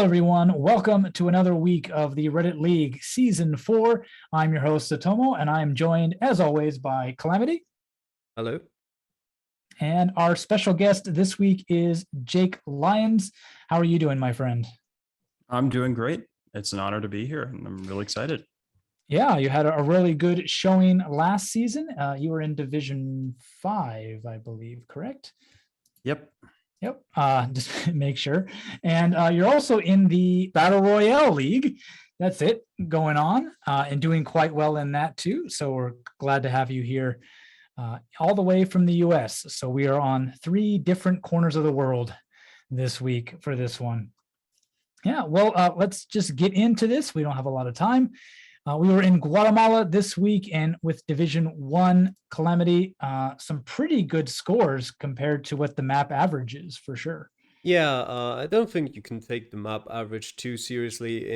everyone. Welcome to another week of the Reddit League Season 4. I'm your host, Zotomo, and I'm joined, as always, by Calamity. Hello. And our special guest this week is JLyons. How are you doing, my friend? I'm doing great. It's an honor to be here, and I'm really excited. Yeah, you had a really good showing last season. You were in Division 5, I believe, correct? Yep. Just make sure. And you're also in the Battle Royale League. That's it going on and doing quite well in that too. So we're glad to have you here all the way from the US. So we are on 3 different corners of the world this week for this one. Yeah, well, let's just get into this. We don't have a lot of time. We were in Guatemala this week, and with Division 1 Calamity, some pretty good scores compared to what the map average is, for sure. Yeah, I don't think you can take the map average too seriously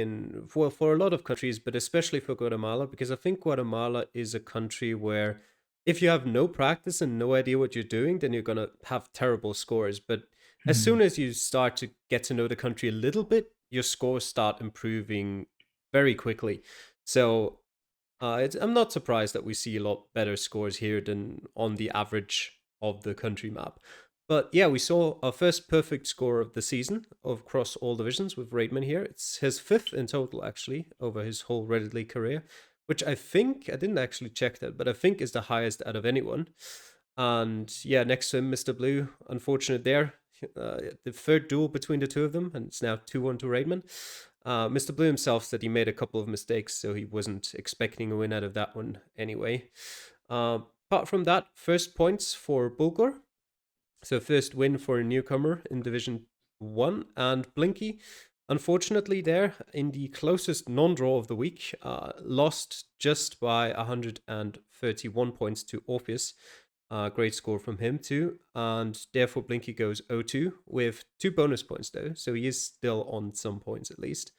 for a lot of countries, but especially for Guatemala, because I think Guatemala is a country where if you have no practice and no idea what you're doing, then you're gonna have terrible scores. But as soon as you start to get to know the country a little bit, your scores start improving very quickly. So I'm not surprised that we see a lot better scores here than on the average of the country map. But yeah, we saw our first perfect score of the season across all divisions with Raidman here. It's his 5th in total, actually, over his whole Reddit League career, which I didn't actually check that, but I think is the highest out of anyone. And yeah, next to him, Mr. Blue, unfortunate there. The 3rd duel between the two of them, and it's now 2-1 to Raidman. Mr. Blue himself said he made a couple of mistakes, so he wasn't expecting a win out of that one anyway. Apart from that, first points for Bulgur. So first win for a newcomer in Division 1. And Blinky, unfortunately there, in the closest non-draw of the week, lost just by 131 points to Orpheus. Great score from him too, and therefore Blinky goes 0-2 with 2 bonus points though, so he is still on some points at least.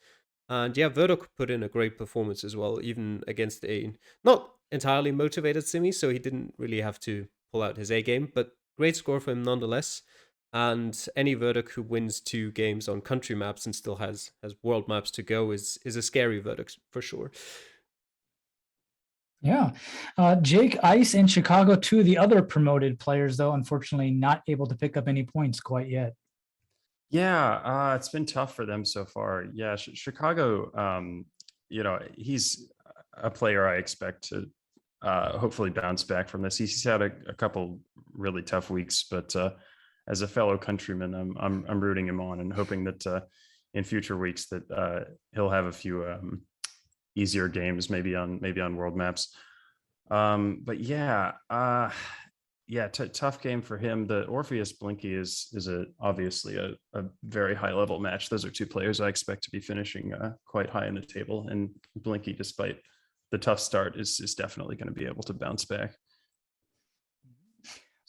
And yeah, Verdok put in a great performance as well, even against a not entirely motivated Simi, so he didn't really have to pull out his A game, but great score for him nonetheless. And any Verdok who wins 2 games on country maps and still has world maps to go is a scary Verdok for sure. Yeah. Jake, Ice, and Chicago, 2 of the other promoted players, though, unfortunately not able to pick up any points quite yet. Yeah, it's been tough for them so far. Yeah, Chicago, he's a player I expect to hopefully bounce back from this. He's had a couple really tough weeks, but as a fellow countryman, I'm rooting him on and hoping that in future weeks that he'll have a few easier games, maybe on world maps. But yeah, tough game for him. The Orpheus Blinky is obviously a very high level match. Those are 2 players I expect to be finishing quite high in the table, and Blinky, despite the tough start, is definitely going to be able to bounce back.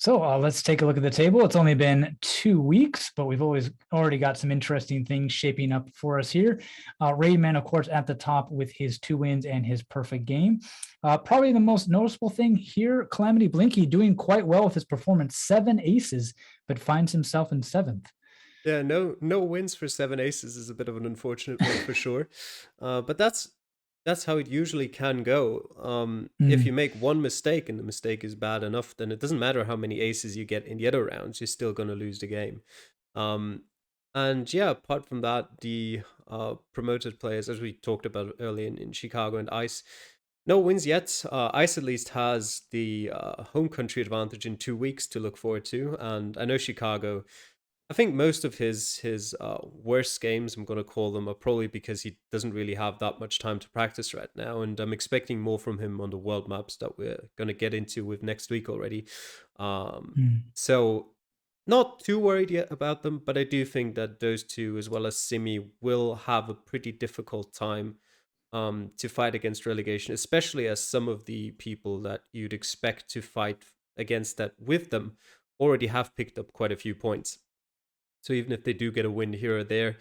So let's take a look at the table. It's only been 2 weeks, but we've already got some interesting things shaping up for us here. Raidman, of course, at the top with his 2 wins and his perfect game. Probably the most noticeable thing here, Calamity Blinky doing quite well with his performance. 7 aces, but finds himself in 7th. Yeah, no wins for 7 aces is a bit of an unfortunate one for sure. But that's how it usually can go. If you make one mistake and the mistake is bad enough, then it doesn't matter how many aces you get in the other rounds, you're still going to lose the game. And yeah, apart from that, the promoted players, as we talked about earlier in Chicago and Ice, no wins yet. Ice at least has the home country advantage in 2 weeks to look forward to. And I know Chicago, I think most of his worst games, I'm going to call them, are probably because he doesn't really have that much time to practice right now, and I'm expecting more from him on the world maps that we're going to get into with next week already. So not too worried yet about them, but I do think that those 2, as well as Simi, will have a pretty difficult time to fight against relegation, especially as some of the people that you'd expect to fight against that with them already have picked up quite a few points. So even if they do get a win here or there,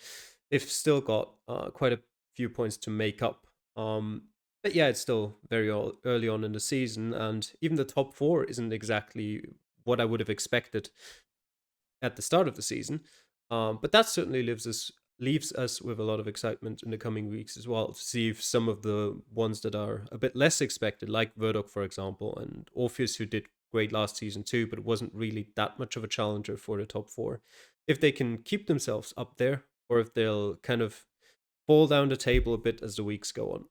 they've still got quite a few points to make up. But yeah, it's still very early on in the season, and even the top 4 isn't exactly what I would have expected at the start of the season. But that certainly leaves us leaves us with a lot of excitement in the coming weeks as well, to see if some of the ones that are a bit less expected, like Verdok, for example, and Orpheus, who did great last season too, but wasn't really that much of a challenger for the top four, if they can keep themselves up there, or if they'll kind of fall down the table a bit as the weeks go on.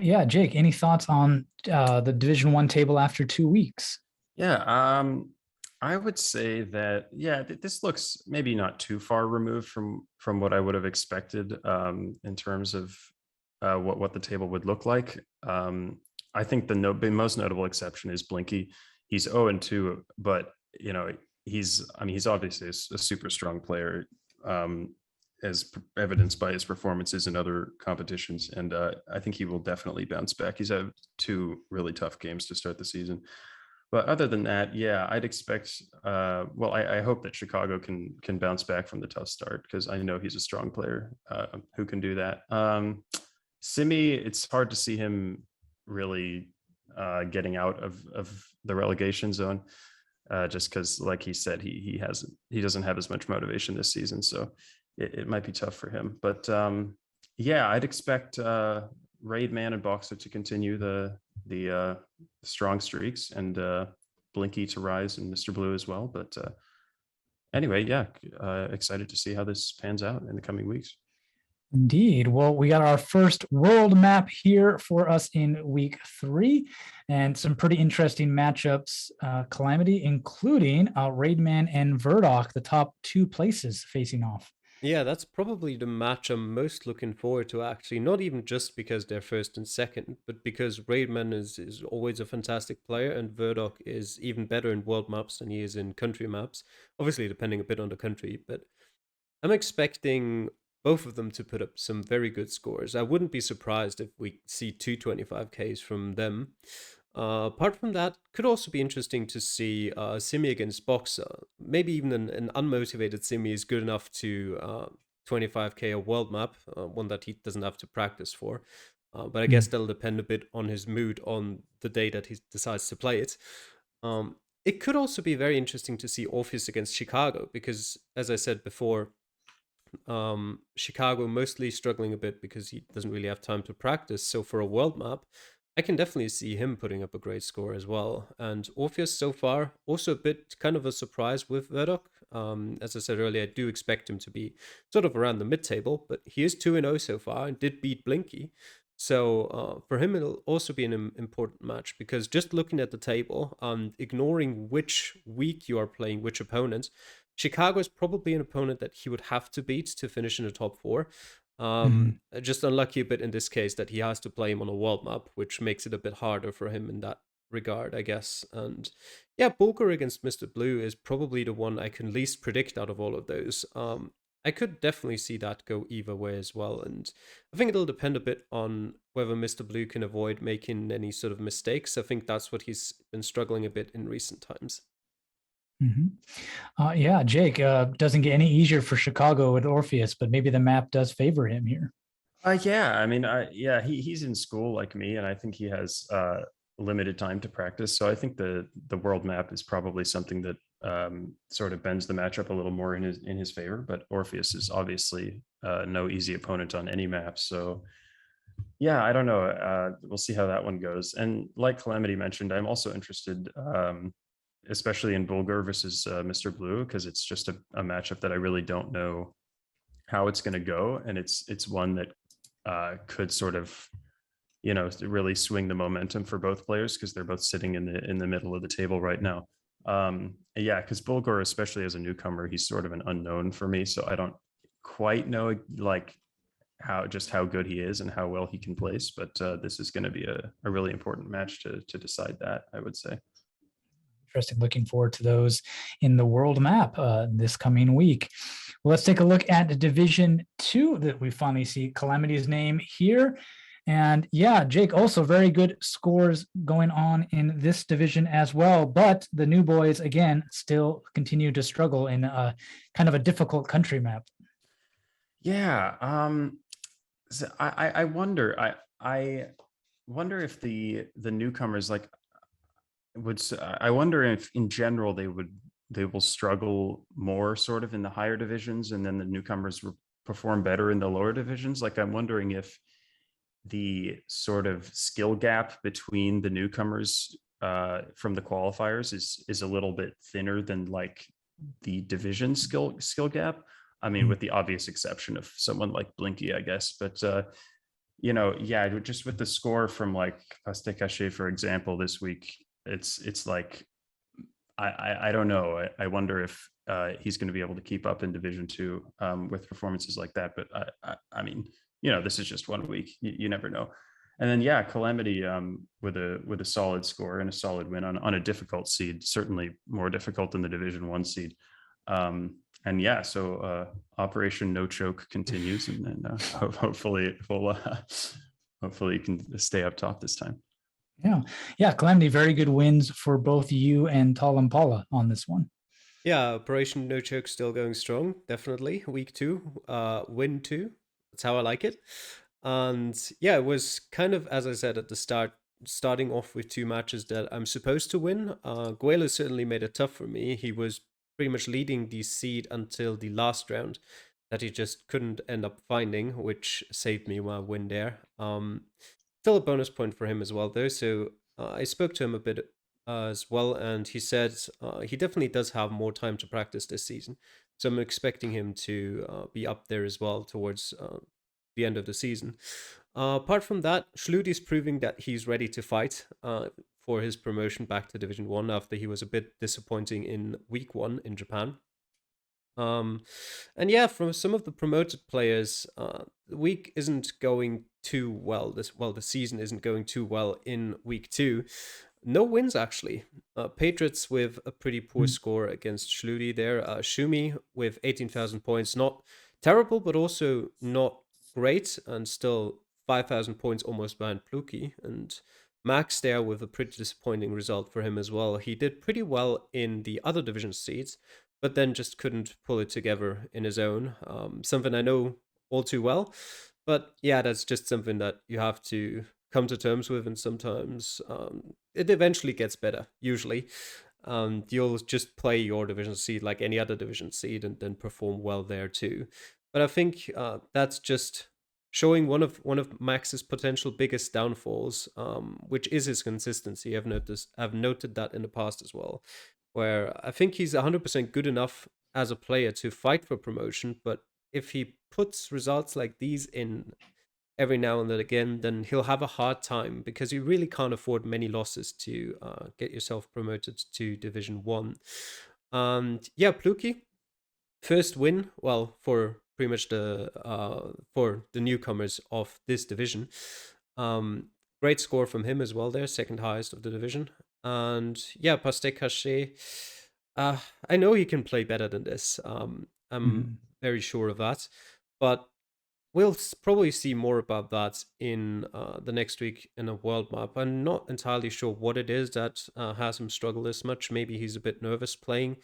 Yeah, Jake, any thoughts on the Division One table after 2 weeks? Yeah, I would say that this looks maybe not too far removed from what I would have expected in terms of what the table would look like. I think the most notable exception is Blinky. He's 0-2, but he's obviously a super strong player, as evidenced by his performances in other competitions, and I think he will definitely bounce back. He's had 2 really tough games to start the season. But other than that, yeah, I'd expect. I hope that Chicago can bounce back from the tough start, because I know he's a strong player who can do that. Simi, it's hard to see him really getting out of the relegation zone, just because, like he said, he doesn't have as much motivation this season, so it might be tough for him. But yeah, I'd expect Raid Man and Boxer to continue the strong streaks, and Blinky to rise, and Mr. Blue as well. But anyway, yeah, excited to see how this pans out in the coming weeks. Indeed. Well, we got our first world map here for us in week 3, and some pretty interesting matchups, Calamity, including Raidman and Verdok, the top 2 places facing off. Yeah, that's probably the match I'm most looking forward to, actually. Not even just because they're first and second, but because Raidman is always a fantastic player, and Verdok is even better in world maps than he is in country maps. Obviously, depending a bit on the country, but I'm expecting both of them to put up some very good scores. I wouldn't be surprised if we see 225Ks from them. Apart from that, could also be interesting to see Simi against Boxer. Maybe even an unmotivated Simi is good enough to 25K a world map, one that he doesn't have to practice for. But I guess that'll depend a bit on his mood on the day that he decides to play it. It could also be very interesting to see Orpheus against Chicago, because, as I said before, Chicago mostly struggling a bit because he doesn't really have time to practice. So for a world map, I can definitely see him putting up a great score as well. And Orpheus so far, also a bit kind of a surprise with Verdok. As I said earlier, I do expect him to be sort of around the mid-table, but he is 2-0 so far and did beat Blinky. So for him, it'll also be an important match, because just looking at the table, ignoring which week you are playing which opponent, Chicago is probably an opponent that he would have to beat to finish in the top 4. Just unlucky a bit in this case that he has to play him on a world map, which makes it a bit harder for him in that regard, I guess. And yeah, Bulgar against Mr. Blue is probably the one I can least predict out of all of those. I could definitely see that go either way as well, and I think it'll depend a bit on whether Mr. Blue can avoid making any sort of mistakes. I think that's what he's been struggling a bit in recent times. Yeah, Jake, doesn't get any easier for Chicago with Orpheus, but maybe the map does favor him here. Yeah, I mean, he's in school like me, and I think he has limited time to practice. So I think the world map is probably something that sort of bends the matchup a little more in his favor. But Orpheus is obviously no easy opponent on any map. So yeah, I don't know. We'll see how that one goes. And like Calamity mentioned, I'm also interested, especially in Bulgar versus Mr. Blue, because it's just a matchup that I really don't know how it's going to go, and it's one that could sort of, really swing the momentum for both players, because they're both sitting in the middle of the table right now. Yeah, because Bulgar, especially as a newcomer, he's sort of an unknown for me, so I don't quite know like how good he is and how well he can place. But this is going to be a really important match to decide that, I would say. Interesting. Looking forward to those in the world map this coming week. Well, let's take a look at Division 2 that we finally see Calamity's name here. And yeah, Jake, also very good scores going on in this division as well. But the new boys, again, still continue to struggle in kind of a difficult country map. Yeah. So I wonder, I wonder if the newcomers, like, I wonder if in general they would they will struggle more sort of in the higher divisions, and then the newcomers perform better in the lower divisions. Like, I'm wondering if the sort of skill gap between the newcomers from the qualifiers is a little bit thinner than like the division skill gap. I mean, with the obvious exception of someone like Blinky, I guess. But yeah, just with the score from like Pastek Haché, for example, this week, it's like I don't know. I wonder if he's going to be able to keep up in Division Two with performances like that. But I mean, this is just 1 week. You never know. And then yeah, Calamity with a solid score and a solid win on a difficult seed, certainly more difficult than the Division One seed. And yeah, so Operation No Choke continues, and then hopefully hopefully you can stay up top this time. Yeah, Calamity, very good wins for both you and Talampala on this one. Yeah, Operation No Choke still going strong, definitely. Week 2, win 2. That's how I like it. And yeah, it was kind of, as I said at the start, starting off with 2 matches that I'm supposed to win. Guelo certainly made it tough for me. He was pretty much leading the seed until the last round that he just couldn't end up finding, which saved me my win there. Still a bonus point for him as well, though. So I spoke to him a bit as well, and he said he definitely does have more time to practice this season. So I'm expecting him to be up there as well towards the end of the season. Apart from that, Schluti's proving that he's ready to fight for his promotion back to Division 1 after he was a bit disappointing in week 1 in Japan. And yeah, from some of the promoted players, the week isn't going too well. The season isn't going too well in week 2. No wins, actually. Patriots with a pretty poor score against Schluti there. Shumi with 18,000 points. Not terrible, but also not great. And still 5,000 points almost behind Pluki. And Max there with a pretty disappointing result for him as well. He did pretty well in the other division seeds, but then just couldn't pull it together in his own. Something I know all too well. But yeah, that's just something that you have to come to terms with, and sometimes it eventually gets better, usually. You'll just play your division seed like any other division seed and then perform well there too. But I think that's just showing one of Max's potential biggest downfalls, which is his consistency. I've noted that in the past as well, where I think he's 100% good enough as a player to fight for promotion, but if he puts results like these in every now and then again, then he'll have a hard time, because you really can't afford many losses to get yourself promoted to Division 1. And yeah, Pluki, first win, well, for pretty much for the newcomers of this division. Great score from him as well there, second highest of the division. And yeah, Pastek Haché, I know he can play better than this. I'm very sure of that. But we'll probably see more about that in the next week in a world map. I'm not entirely sure what it is that has him struggle this much. Maybe he's a bit nervous playing.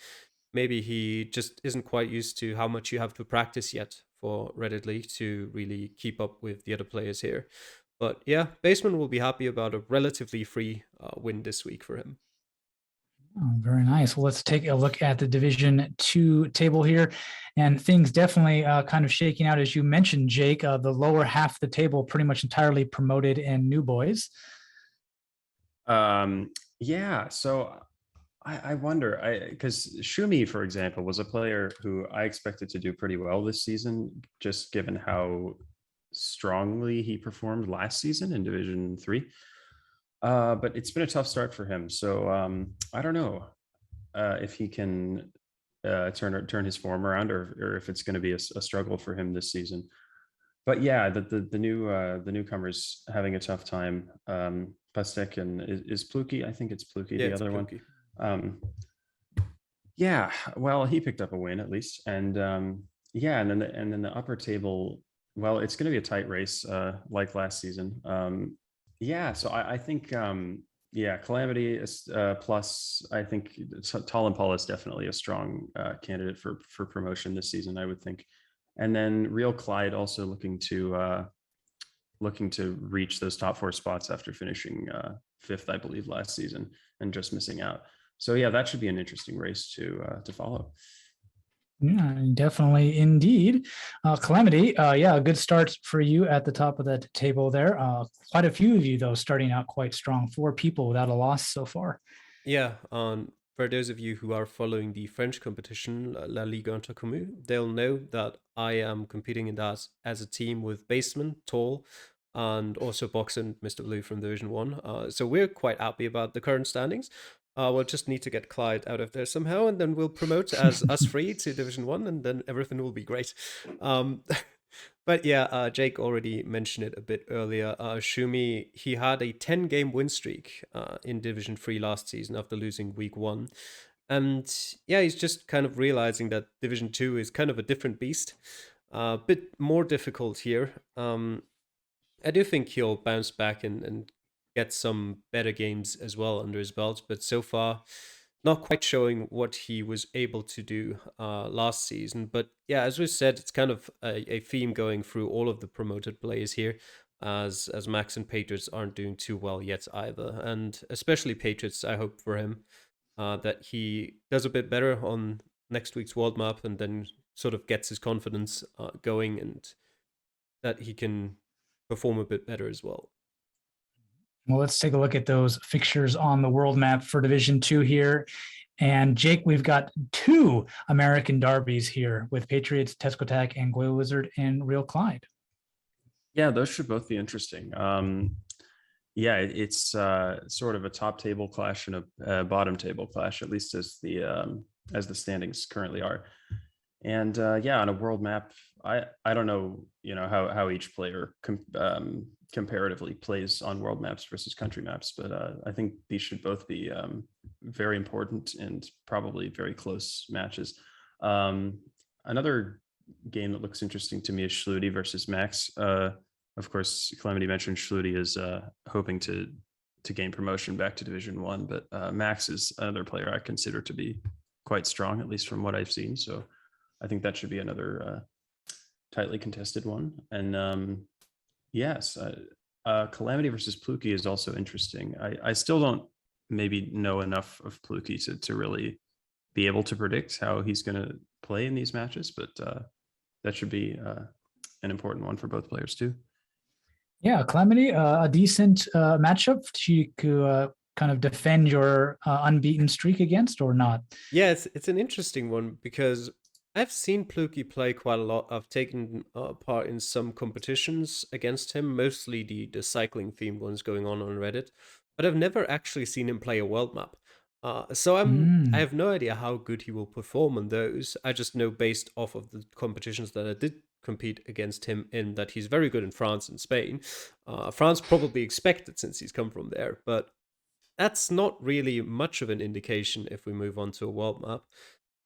Maybe he just isn't quite used to how much you have to practice yet for Reddit League to really keep up with the other players here. But yeah, Baseman will be happy about a relatively free win this week for him. Oh, very nice. Well, let's take a look at the Division 2 table here. And things definitely kind of shaking out, as you mentioned, Jake. The lower half of the table pretty much entirely promoted and new boys. Yeah, so I wonder, because Shumi, for example, was a player who I expected to do pretty well this season, just given how strongly he performed last season in Division 3. But it's been a tough start for him. So I don't know if he can turn his form around, or if it's going to be a struggle for him this season. But yeah, the newcomers having a tough time. Pastek and is Pluki? I think it's Pluki, the other Pluki one. Yeah, well, he picked up a win at least, and yeah, and then the upper table. Well, it's going to be a tight race like last season. Yeah, so I think yeah, Calamity is plus. I think Talampala is definitely a strong candidate for promotion this season, I would think. And then Real Clyde also looking to reach those top 4 spots after finishing 5th, I believe, last season, and just missing out. So yeah, that should be an interesting race to follow. Yeah, definitely, indeed. Calamity, yeah, a good start for you at the top of the table there. Quite a few of you, though, starting out quite strong. 4 people without a loss so far. Yeah, for those of you who are following the French competition, La Ligue Entre Communes, they'll know that I am competing in that as a team with Baseman, Tall, and also Box and Mr. Blue from Division 1. So we're quite happy about the current standings. We'll just need to get Clyde out of there somehow, and then we'll promote as us three to Division 1, and then everything will be great. But yeah, Jake already mentioned it a bit earlier. Shumi, he had a 10-game win streak in Division 3 last season after losing week 1. And yeah, he's just kind of realizing that Division 2 is kind of a different beast. A bit more difficult here. I do think he'll bounce back and get some better games as well under his belt, but so far, not quite showing what he was able to do last season. But yeah, as we said, it's kind of a theme going through all of the promoted players here, as Max and Patriots aren't doing too well yet either, and especially Patriots. I hope for him that he does a bit better on next week's world map, and then sort of gets his confidence going, and that he can perform a bit better as well. Well, let's take a look at those fixtures on the world map for Division 2 here. And Jake, we've got 2 American derbies here with Patriots, Tescotac, and Geoguessr and Real Clyde. Yeah, those should both be interesting. Yeah, it's sort of a top table clash and a bottom table clash, at least as the standings currently are. And yeah, on a world map, I don't know, how each player comparatively plays on world maps versus country maps, but I think these should both be very important and probably very close matches. Another game that looks interesting to me is Schluty versus Max. Of course, Calamity mentioned Schluty is hoping to gain promotion back to Division 1, but Max is another player I consider to be quite strong, at least from what I've seen. So I think that should be another tightly contested one. And yes, Calamity versus Pluki is also interesting. I still don't maybe know enough of Pluki to really be able to predict how he's going to play in these matches, but that should be an important one for both players too. Yeah, Calamity, a decent matchup to kind of defend your unbeaten streak against, or not? Yeah, it's an interesting one because I've seen Pluki play quite a lot. I've taken part in some competitions against him, mostly the cycling themed ones going on Reddit, but I've never actually seen him play a world map. So I have no idea how good he will perform on those. I just know based off of the competitions that I did compete against him in that he's very good in France and Spain. France probably expected since he's come from there, but that's not really much of an indication if we move on to a world map.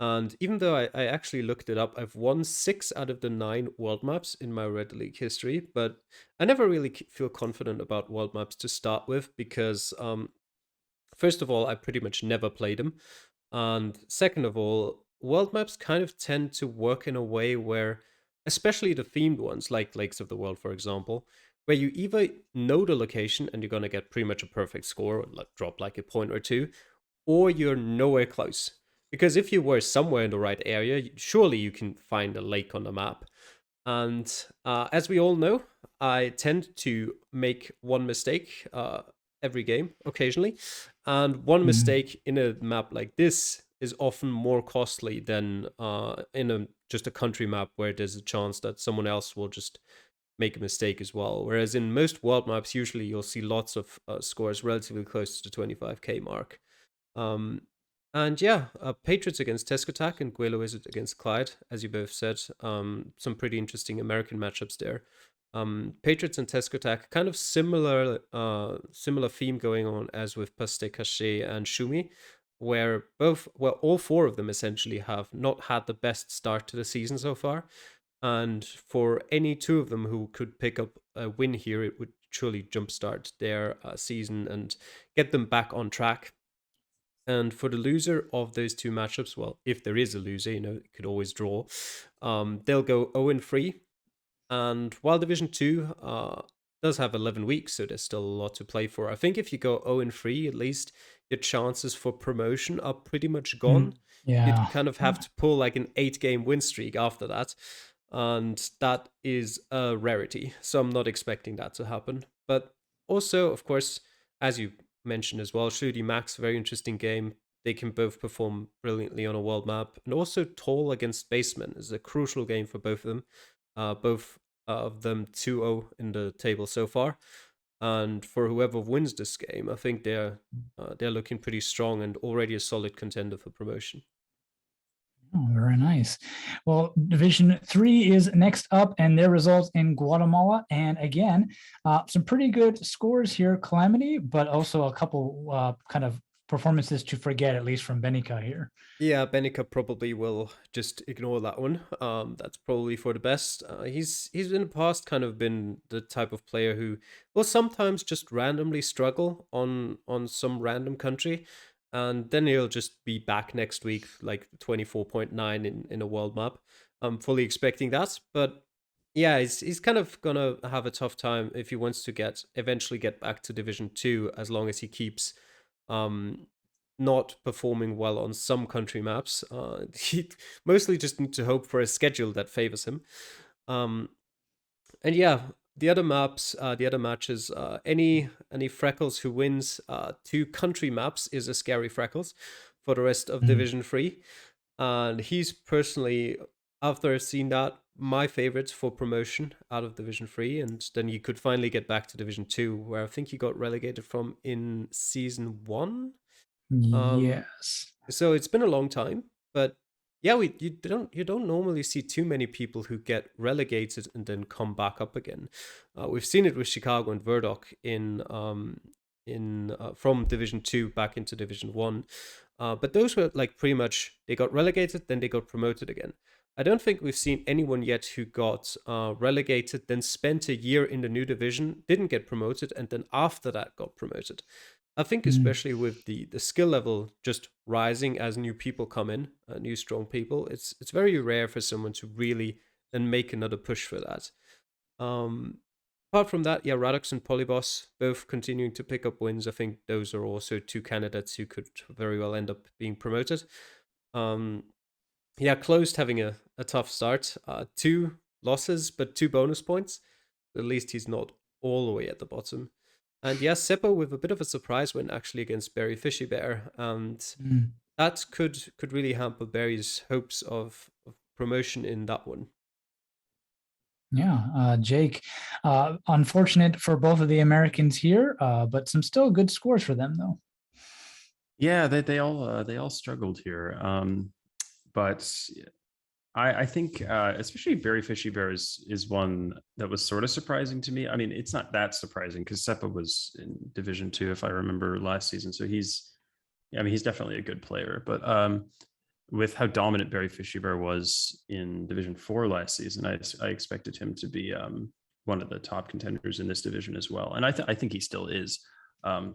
And even though I actually looked it up, I've won 6 out of the 9 world maps in my Reddit League history, but I never really feel confident about world maps to start with because, first of all, I pretty much never played them. And second of all, world maps kind of tend to work in a way where, especially the themed ones, like Lakes of the World, for example, where you either know the location and you're going to get pretty much a perfect score, or drop like a point or two, or you're nowhere close. Because if you were somewhere in the right area, surely you can find a lake on the map. And as we all know, I tend to make one mistake every game, occasionally. And one mistake in a map like this is often more costly than in just a country map where there's a chance that someone else will just make a mistake as well. Whereas in most world maps, usually you'll see lots of scores relatively close to the 25k mark. And yeah, Patriots against Tescotac and Geoguessr against Clyde, as you both said. Some pretty interesting American matchups there. Patriots and Tescotac, kind of similar theme going on as with Paste Caché and Shumi, where all 4 of them essentially have not had the best start to the season so far. And for any 2 of them who could pick up a win here, it would truly jumpstart their season and get them back on track. And for the loser of those 2 matchups, well, if there is a loser, it could always draw. They'll go 0-3. And while Division 2, does have 11 weeks, so there's still a lot to play for. I think if you go 0-3, at least your chances for promotion are pretty much gone. You'd Yeah. kind of have to pull like an 8-game win streak after that, and that is a rarity. So I'm not expecting that to happen. But also, of course, as you mentioned as well, Shooty Max, very interesting game. They can both perform brilliantly on a world map, and also Tall against Baseman is a crucial game for both of them. Both of them 2-0 in the table so far, and for whoever wins this game, I think they're looking pretty strong and already a solid contender for promotion. Oh, very nice. Well, Division 3 is next up, and their results in Guatemala. And again, some pretty good scores here, Calamity, but also a couple kind of performances to forget, at least from Benica here. Yeah, Benica probably will just ignore that one. That's probably for the best. He's in the past kind of been the type of player who will sometimes just randomly struggle on some random country, and then he'll just be back next week like 24.9 in a world map. I'm fully expecting that, but yeah, he's kind of gonna have a tough time if he wants to eventually get back to Division 2, as long as he keeps not performing well on some country maps. He mostly just need to hope for a schedule that favors him. And yeah, the other maps, the other matches, any Freckles who wins 2 country maps is a scary Freckles for the rest of Division 3. And he's personally, after seeing that, my favorite for promotion out of Division 3. And then he could finally get back to Division 2, where I think he got relegated from in Season 1. Yes. So it's been a long time, but yeah, you don't normally see too many people who get relegated and then come back up again. We've seen it with Chicago and Verdok in from Division 2 back into Division 1. But those were like pretty much, they got relegated, then they got promoted again. I don't think we've seen anyone yet who got relegated, then spent a year in the new division, didn't get promoted, and then after that got promoted. I think especially with the skill level just rising as new people come in, new strong people, it's very rare for someone to really then make another push for that. Apart from that, yeah, Radox and Polyboss both continuing to pick up wins. I think those are also 2 candidates who could very well end up being promoted. Yeah, Closed having a tough start. 2 losses, but 2 bonus points. At least he's not all the way at the bottom. And yes, Seppo with a bit of a surprise win actually against Barry Fishy Bear. And that could really hamper Barry's hopes of promotion in that one. Yeah, Jake, unfortunate for both of the Americans here, but some still good scores for them though. Yeah, they all struggled here. But I think especially Barry Fishy Bear is one that was sort of surprising to me. I mean, it's not that surprising because Seppa was in Division 2, if I remember, last season. So he's definitely a good player. But with how dominant Barry Fishy Bear was in Division 4 last season, I expected him to be one of the top contenders in this division as well. And I think he still is,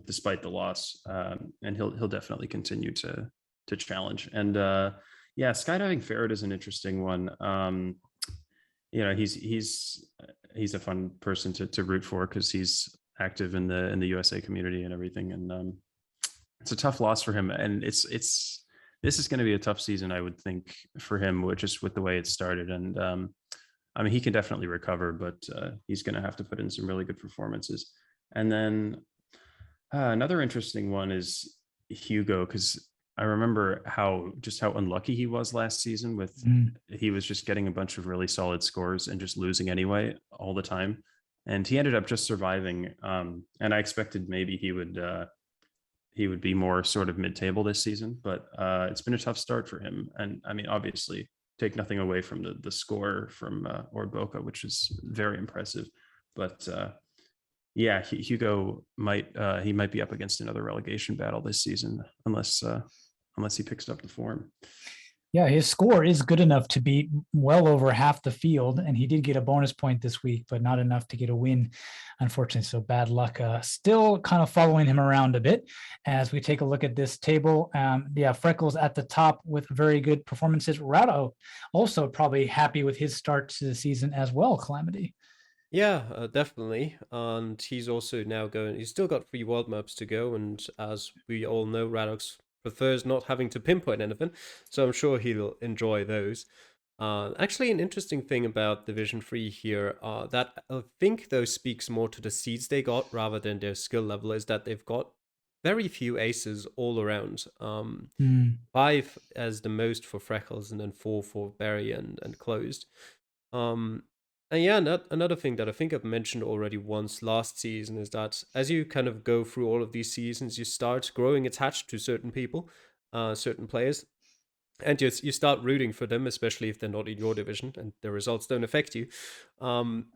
despite the loss. And he'll definitely continue to challenge. And yeah, Skydiving Ferret is an interesting one. He's a fun person to root for because he's active in the USA community and everything. And it's a tough loss for him. And this is going to be a tough season, I would think, for him, just with the way it started. And I mean, he can definitely recover, but he's going to have to put in some really good performances. And then another interesting one is Hugo, because I remember how unlucky he was last season with he was just getting a bunch of really solid scores and just losing anyway all the time. And he ended up just surviving. And I expected maybe he would be more sort of mid-table this season, but it's been a tough start for him. And I mean, obviously take nothing away from the score from Ord Boca, which is very impressive. But yeah, Hugo might be up against another relegation battle this season, unless he picks up the form. Yeah, his score is good enough to beat well over half the field, and he did get a bonus point this week, but not enough to get a win, unfortunately. So bad luck. Still kind of following him around a bit as we take a look at this table. Yeah, Freckles at the top with very good performances. Rado also probably happy with his start to the season as well, Calamity. Yeah, definitely. And he's also now going, he's still got 3 world maps to go. And as we all know, Radox prefers not having to pinpoint anything. So I'm sure he'll enjoy those. Actually, an interesting thing about Division 3 here, that I think though speaks more to the seeds they got rather than their skill level, is that they've got very few aces all around. Hmm. 5 as the most for Freckles, and then 4 for Berry and Closed. Um, and yeah, another thing that I think I've mentioned already once last season is that as you kind of go through all of these seasons, you start growing attached to certain people, certain players, and you start rooting for them, especially if they're not in your division and their results don't affect you. Um,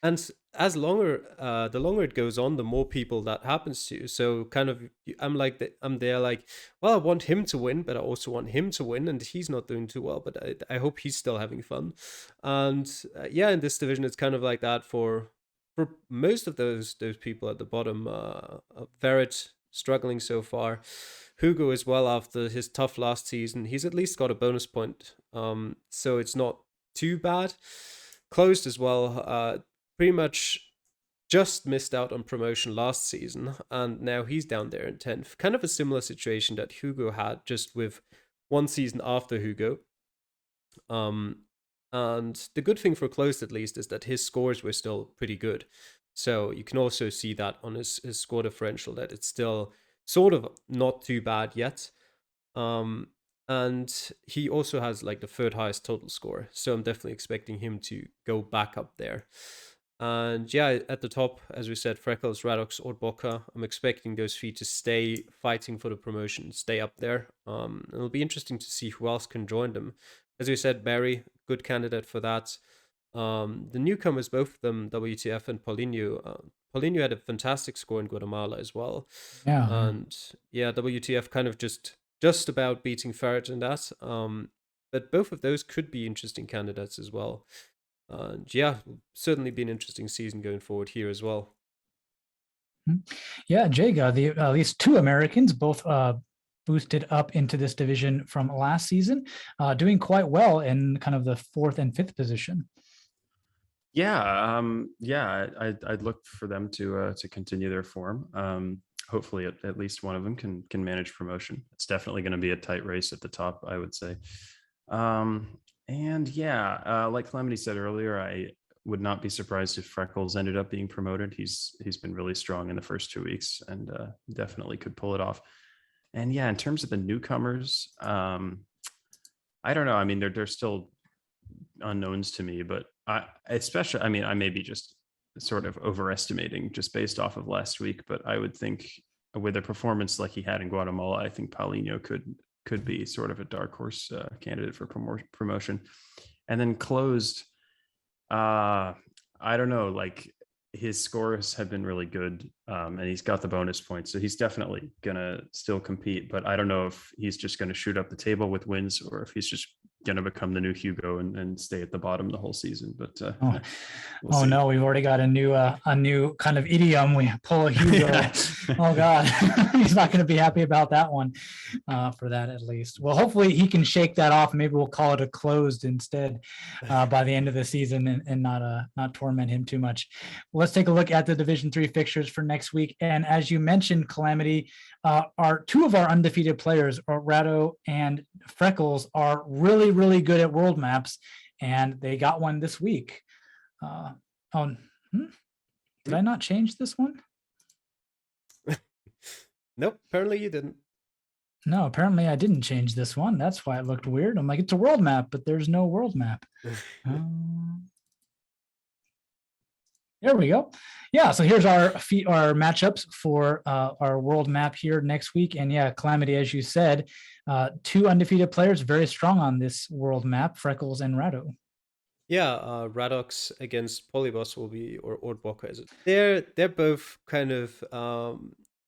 and as longer, the longer it goes on, the more people that happens to. So kind of, I'm like, I'm there like, well, I want him to win, but I also want him to win, and he's not doing too well, but I hope he's still having fun. And yeah, in this division, it's kind of like that for most of those people at the bottom. Ferret struggling so far. Hugo as well after his tough last season. He's at least got a bonus point, so it's not too bad. Closed as well. Pretty much just missed out on promotion last season, and now he's down there in 10th. Kind of a similar situation that Hugo had, just with one season after Hugo. Um, and the good thing for Closed, at least, is that his scores were still pretty good. So you can also see that on his score differential, that it's still sort of not too bad yet. Um, and he also has like the third highest total score. So I'm definitely expecting him to go back up there. And yeah, at the top, as we said, Freckles, Radox, or Boca. I'm expecting those three to stay fighting for the promotion, stay up there. It'll be interesting to see who else can join them. As we said, Barry, good candidate for that. The newcomers, both of them, WTF and Paulinho. Paulinho had a fantastic score in Guatemala as well. Yeah. And yeah, WTF kind of just about beating Ferret in that. But both of those could be interesting candidates as well. And yeah, certainly be an interesting season going forward here as well. Yeah, Jaga, the at least 2 Americans, both boosted up into this division from last season, doing quite well in kind of the 4th and 5th position. Yeah, I'd look for them to continue their form. Hopefully, at least one of them can manage promotion. It's definitely going to be a tight race at the top, I would say. And yeah, like Calamity said earlier, I would not be surprised if Freckles ended up being promoted. He's been really strong in the first 2 weeks, and definitely could pull it off. And yeah, in terms of the newcomers, I don't know. I mean, they're still unknowns to me, but I mean, I may be just sort of overestimating just based off of last week, but I would think with a performance like he had in Guatemala, I think Paulinho could be sort of a dark horse candidate for promotion. And then Closed, I don't know, like his scores have been really good, and he's got the bonus points, so he's definitely gonna still compete. But I don't know if he's just gonna shoot up the table with wins, or if he's just gonna become the new Hugo and stay at the bottom the whole season. But Oh see. no, we've already got a new kind of idiom. We pull a Hugo. Yeah. Oh God, he's not going to be happy about that one. For that at least. Well, hopefully he can shake that off. Maybe we'll call it a closed instead by the end of the season, and not torment him too much. Let's take a look at the Division 3 fixtures for next week. And as you mentioned, Calamity, our 2 of our undefeated players, Rado and Freckles, are really good at world maps, and they got one this week. Did I not change this one? Nope, apparently you didn't. No, apparently I didn't change this one. That's why it looked weird. I'm like, it's a world map, but there's no world map. There we go. Yeah, so here's our matchups for our world map here next week. And yeah, Calamity, as you said, 2 undefeated players, very strong on this world map, Freckles and Rado. Yeah, Radox against Polybos will be, or Ordboka is it? They're both kind of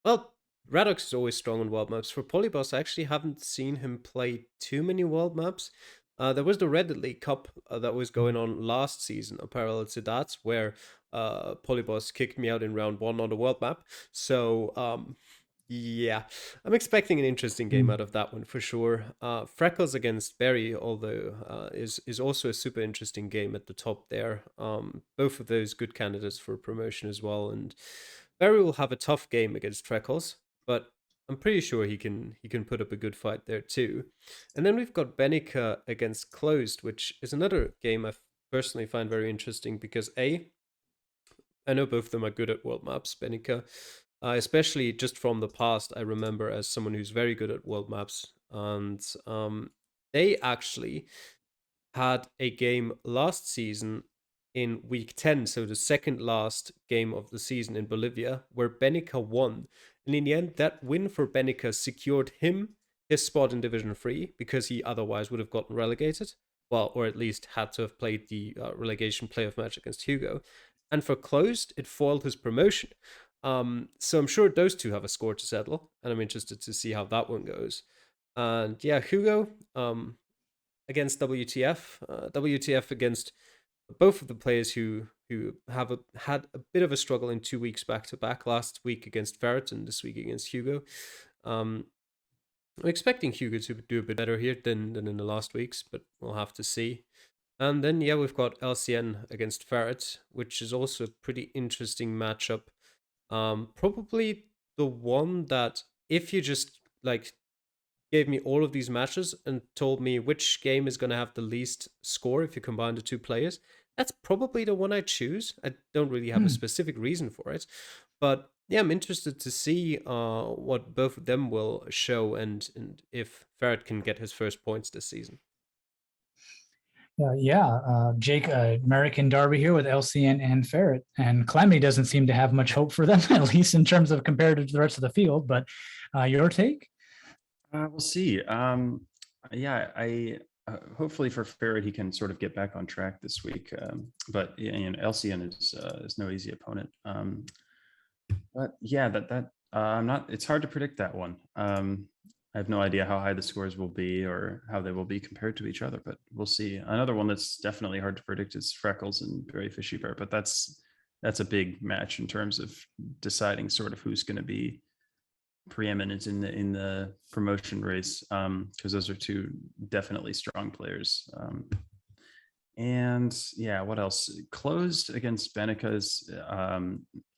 well, Radox is always strong on world maps. For Polybos, I actually haven't seen him play too many world maps. There was the Reddit League Cup that was going on last season, a parallel to that, where Polybos kicked me out in round 1 on the world map. So Yeah, I'm expecting an interesting game Mm. out of that one for sure. Freckles against Berry, although, is also a super interesting game at the top there. Both of those good candidates for promotion as well, and Berry will have a tough game against Freckles, but I'm pretty sure he can put up a good fight there too. And then we've got Benica against Closed, which is another game I personally find very interesting because I know both of them are good at world maps. Benica, especially just from the past, I remember as someone who's very good at world maps, and they actually had a game last season in week 10, so the second last game of the season in Bolivia, where Benica won. And in the end, that win for Benica secured him his spot in Division 3 because he otherwise would have gotten relegated. Well, or at least had to have played the relegation playoff match against Hugo. And for Closed, it foiled his promotion. So I'm sure those two have a score to settle, and I'm interested to see how that one goes. And yeah, Hugo, against WTF. WTF against both of the players who had a bit of a struggle in 2 weeks back to back. Last week against Ferret and this week against Hugo. I'm expecting Hugo to do a bit better here than in the last weeks, but we'll have to see. And then yeah, we've got LCN against Ferret, which is also a pretty interesting matchup. Probably the one that if you just like gave me all of these matches and told me which game is going to have the least score if you combine the two players, that's probably the one I choose. I don't really have a Hmm. specific reason for it, but yeah, I'm interested to see what both of them will show and if Ferret can get his first points this season. Jake, American Derby here with LCN and Ferret, and Calamity doesn't seem to have much hope for them, at least in terms of comparative to the rest of the field. But your take? We'll see. Yeah, I hopefully for Ferret he can sort of get back on track this week. But you know, LCN is no easy opponent. But yeah, I'm not. It's hard to predict that one. I have no idea how high the scores will be or how they will be compared to each other, but we'll see. Another one that's definitely hard to predict is Freckles and Very Fishy Bear, but that's a big match in terms of deciding sort of who's going to be preeminent in the promotion race, because those are two definitely strong players. And yeah, what else? Closed against Benica is,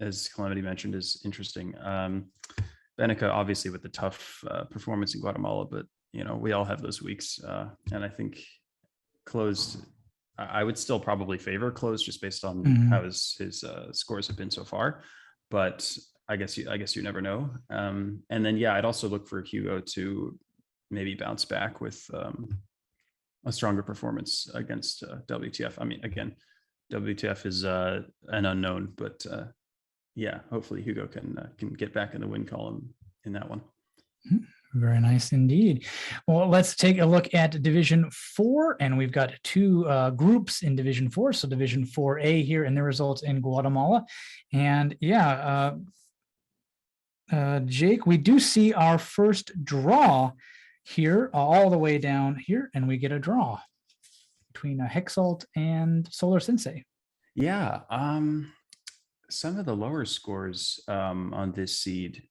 as Calamity mentioned, is interesting. Benica obviously with the tough performance in Guatemala, but you know we all have those weeks, and I think Closed. I would still probably favor Closed just based on how his scores have been so far, but I guess you never know. And then yeah, I'd also look for Hugo to maybe bounce back with a stronger performance against WTF. I mean, again, WTF is an unknown, but yeah, hopefully Hugo can get back in the win column in that one. Very nice indeed. Well, let's take a look at Division 4, and we've got two groups in Division 4. So Division 4A here, and the results in Guatemala. And yeah, Jake, we do see our first draw here, all the way down here, and we get a draw between Hexalt and Solar Sensei. Yeah, some of the lower scores on this seed.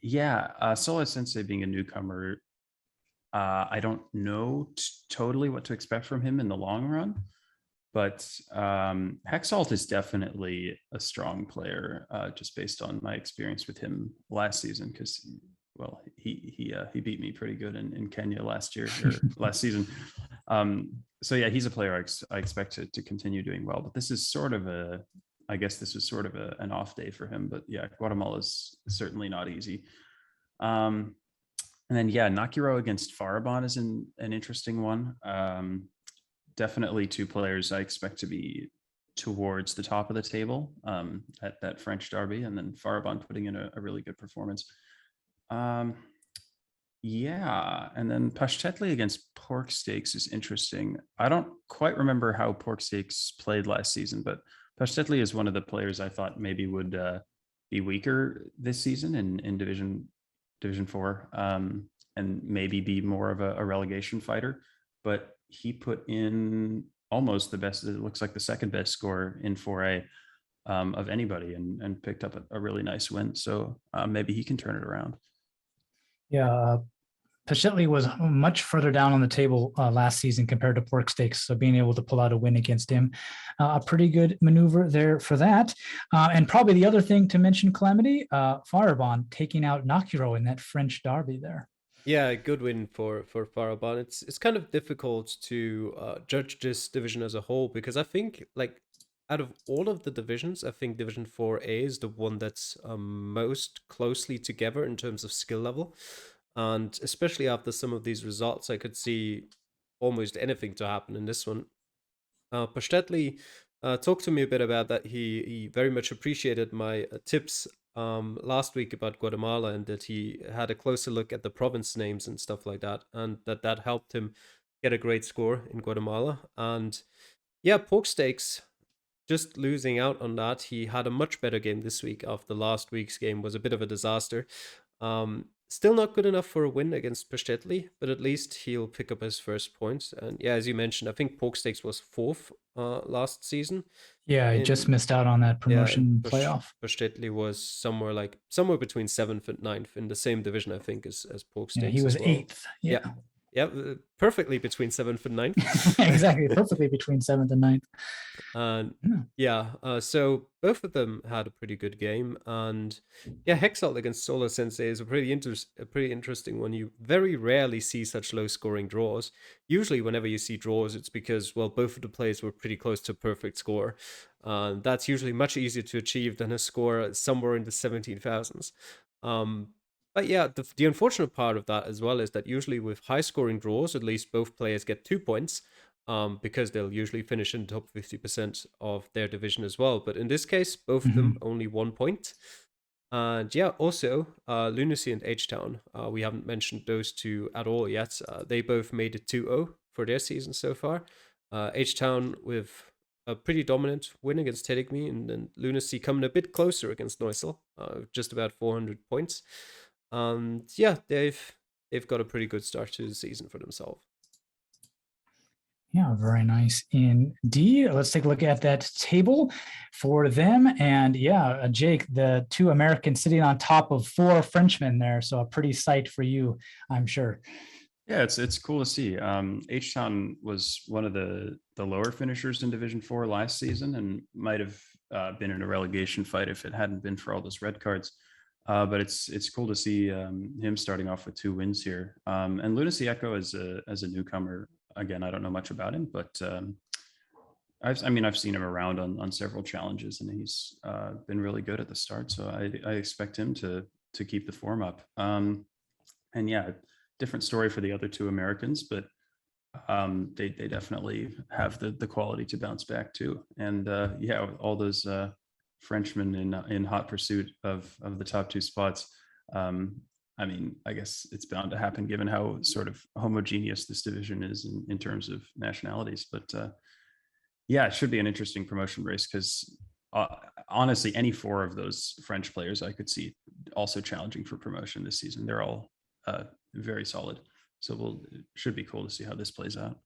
Yeah, Solar Sensei being a newcomer, I don't know totally what to expect from him in the long run, but Hexalt is definitely a strong player, just based on my experience with him last season. Because, well, he beat me pretty good in Kenya last year or last season. So yeah, he's a player I expect to continue doing well. But this is sort of I guess this was sort of an off day for him. But yeah, Guatemala is certainly not easy. And then yeah, Nakiro against Farabon is an interesting one. Definitely two players I expect to be towards the top of the table at that French derby, and then Farabon putting in a really good performance. Yeah, and then Pashtetli against Pork Steaks is interesting. I don't quite remember how Pork Steaks played last season, but Pashtetli is one of the players I thought maybe would be weaker this season in Division 4, and maybe be more of a relegation fighter. But he put in almost the best, it looks like the second best score in 4A. of anybody, and picked up a really nice win. So maybe he can turn it around. Yeah, Pachitli was much further down on the table last season compared to Pork Steaks. So being able to pull out a win against him, a pretty good maneuver there for that. And probably the other thing to mention, Calamity, Firebond taking out Nakiro in that French derby there. Yeah, good win for Farabon. It's kind of difficult to judge this division as a whole, because I think, like, out of all of the divisions, I think Division 4A is the one that's most closely together in terms of skill level. And especially after some of these results, I could see almost anything to happen in this one. Pastetli talked to me a bit about that. He very much appreciated my tips last week about Guatemala, and that he had a closer look at the province names and stuff like that, and that helped him get a great score in Guatemala. And yeah, Pork Steaks, just losing out on that. He had a much better game this week after last week's game was a bit of a disaster. Still not good enough for a win against Pastetli, but at least he'll pick up his first points. And yeah, as you mentioned, I think Pork Steaks was fourth last season. Yeah, I just missed out on that promotion playoff. Pastetli was somewhere between 7th and 9th in the same division, I think, as Pork Steaks. Yeah, he was as well. 8th. Yeah. Yeah, perfectly between 7th and 9th. Exactly, perfectly between 7th and 9th. And so both of them had a pretty good game. And yeah, Hexalt against Solo Sensei is a pretty interesting one. You very rarely see such low scoring draws. Usually whenever you see draws, it's because, well, both of the players were pretty close to a perfect score. That's usually much easier to achieve than a score somewhere in the 17,000s. But yeah, the unfortunate part of that as well is that usually with high scoring draws, at least both players get 2 points, because they'll usually finish in the top 50% of their division as well. But in this case, both of them only 1 point. And yeah, also Lunacy and H-Town, we haven't mentioned those two at all yet. They both made it 2-0 for their season so far. H-Town with a pretty dominant win against Tedigme, and then Lunacy coming a bit closer against Neusel, just about 400 points. And yeah, they've got a pretty good start to the season for themselves. Yeah, very nice indeed. Let's take a look at that table for them. And yeah, Jake, the 2 Americans sitting on top of 4 Frenchmen there. So a pretty sight for you, I'm sure. Yeah, it's cool to see. H-Town was one of the lower finishers in Division 4 last season, and might have been in a relegation fight if it hadn't been for all those red cards. But it's cool to see him starting off with 2 wins here. And Lunacy Echo as a newcomer. Again, I don't know much about him, but I've seen him around on several challenges, and he's been really good at the start. So I expect him to keep the form up. And yeah, different story for the other 2 Americans, but they definitely have the quality to bounce back too. And yeah, with all those Frenchmen in hot pursuit of the top 2 spots. I guess it's bound to happen given how sort of homogeneous this division is in terms of nationalities. But yeah, it should be an interesting promotion race, because honestly, any 4 of those French players I could see also challenging for promotion this season. They're all very solid. So it should be cool to see how this plays out.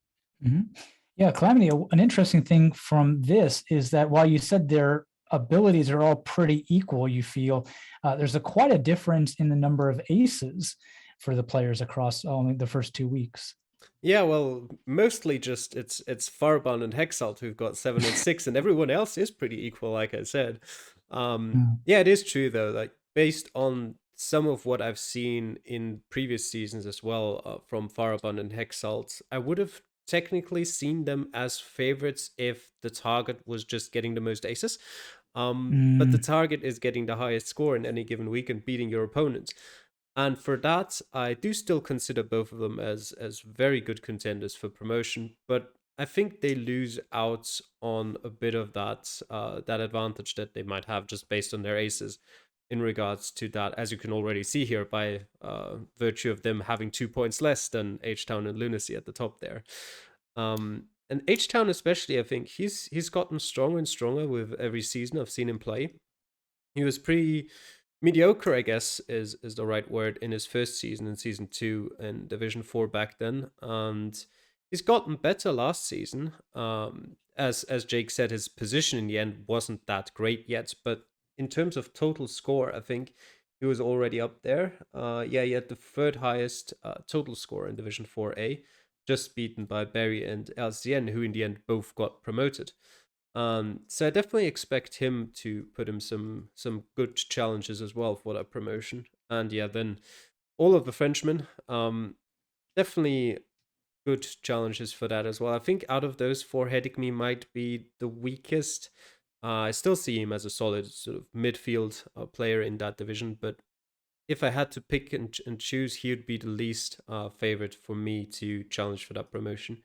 Yeah, Calamity, an interesting thing from this is that while you said their abilities are all pretty equal, you feel there's quite a difference in the number of aces for the players across only the first 2 weeks. Yeah, well, mostly just it's Farbon and Hexalt who've got 7 and 6, and everyone else is pretty equal, like I said. Yeah, it is true though, like based on some of what I've seen in previous seasons as well, from Farbon and Hexalt, I would have technically seen them as favorites if the target was just getting the most aces. But the target is getting the highest score in any given week and beating your opponent. And for that, I do still consider both of them as very good contenders for promotion. But I think they lose out on a bit of that advantage that they might have just based on their aces in regards to that, as you can already see here by virtue of them having 2 points less than H-Town and Lunacy at the top there. And H-Town especially, I think he's gotten stronger and stronger with every season I've seen him play. He was pretty mediocre, I guess, is the right word, in his first season, in Season 2 in Division 4 back then. And he's gotten better last season. as Jake said, his position in the end wasn't that great yet. But in terms of total score, I think he was already up there. Yeah, he had the third highest total score in Division 4A, just beaten by Barry and LCN, who in the end both got promoted. So I definitely expect him to put him some good challenges as well for that promotion. And yeah, then all of the Frenchmen, definitely good challenges for that as well. I think out of those four, Hedikmi might be the weakest. I still see him as a solid sort of midfield player in that division, but if I had to pick and choose, he would be the least favorite for me to challenge for that promotion.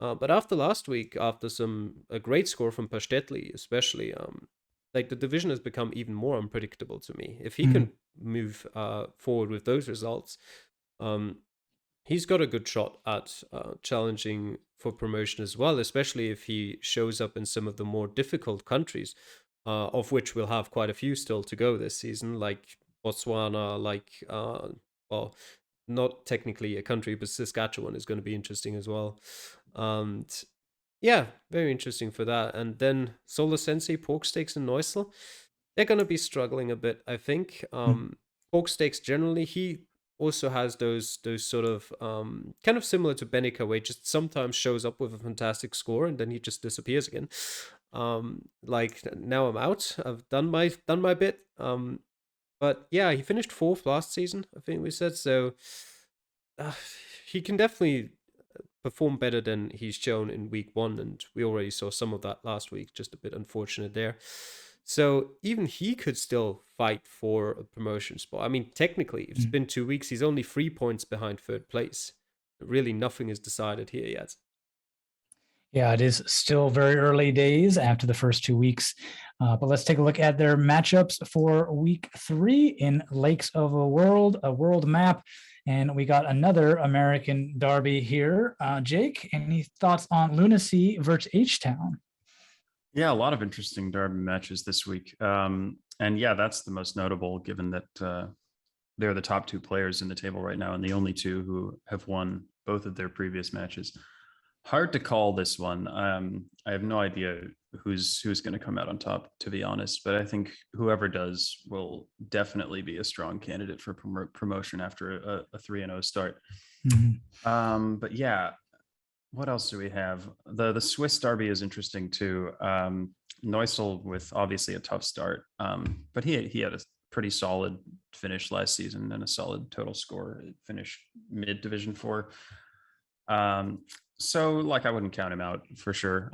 But after last week, after a great score from Pastetli, especially, like the division has become even more unpredictable to me. If he can move forward with those results, he's got a good shot at challenging for promotion as well, especially if he shows up in some of the more difficult countries, of which we'll have quite a few still to go this season, like Botswana, like, well, not technically a country, but Saskatchewan is going to be interesting as well. And yeah, very interesting for that. And then Solar Sensei, Pork Steaks, and Neusel, they're going to be struggling a bit, I think. Pork Steaks generally, he also has those sort of kind of similar to Benica, where he just sometimes shows up with a fantastic score and then he just disappears again. Like, now I'm out. I've done my bit. But yeah, he finished 4th last season, I think we said. So he can definitely perform better than he's shown in week 1, and we already saw some of that last week. Just a bit unfortunate there. So even he could still fight for a promotion spot. I mean, technically, it's been 2 weeks. He's only 3 points behind 3rd place. Really, nothing is decided here yet. Yeah, it is still very early days after the first 2 weeks. But let's take a look at their matchups for week 3 in Lakes of a world map. And we got another American derby here. Jake, any thoughts on Lunacy versus H-Town? Yeah, a lot of interesting derby matches this week. And yeah, that's the most notable, given that they're the top 2 players in the table right now and the only 2 who have won both of their previous matches. Hard to call this one. I have no idea who's going to come out on top, to be honest, but I think whoever does will definitely be a strong candidate for promotion after a 3-0 start. But yeah, what else do we have? The Swiss derby is interesting too. Neusel with obviously a tough start, but he had a pretty solid finish last season and a solid total score. Finished mid Division 4. So like I wouldn't count him out for sure.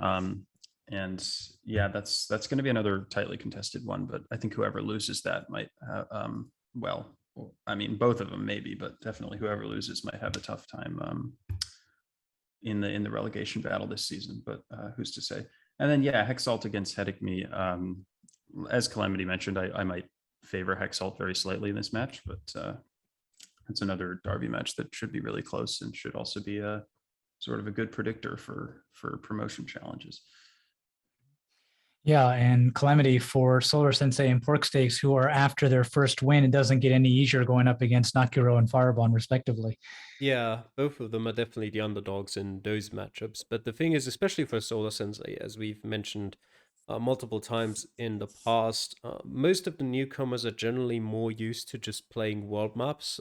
And yeah, that's going to be another tightly contested one, but I think whoever loses that might well, I mean, both of them maybe, but definitely whoever loses might have a tough time in the relegation battle this season, but who's to say? And then yeah, Hexalt against Hedikmi. As Calamity mentioned, I might favor Hexalt very slightly in this match, but it's another derby match that should be really close and should also be a sort of a good predictor for promotion challenges. Yeah, and Calamity for Solar Sensei and Pork Steaks, who are after their first win, it doesn't get any easier going up against Nakuro and Firebond, respectively. Yeah, both of them are definitely the underdogs in those matchups. But the thing is, especially for Solar Sensei, as we've mentioned multiple times in the past, most of the newcomers are generally more used to just playing world maps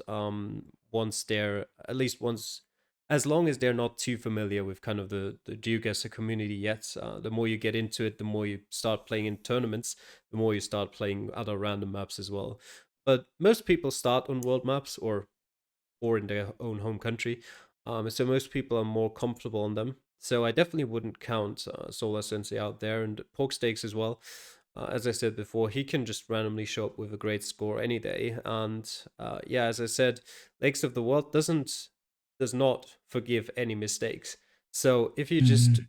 once they're, at least once, as long as they're not too familiar with kind of the Geoguessr community yet. The more you get into it, the more you start playing in tournaments, the more you start playing other random maps as well. But most people start on world maps or in their own home country. So most people are more comfortable on them. So I definitely wouldn't count Solar Sensei out there, and Pork Steaks as well. As I said before, he can just randomly show up with a great score any day. And yeah, as I said, Lakes of the World does not forgive any mistakes. So if you just,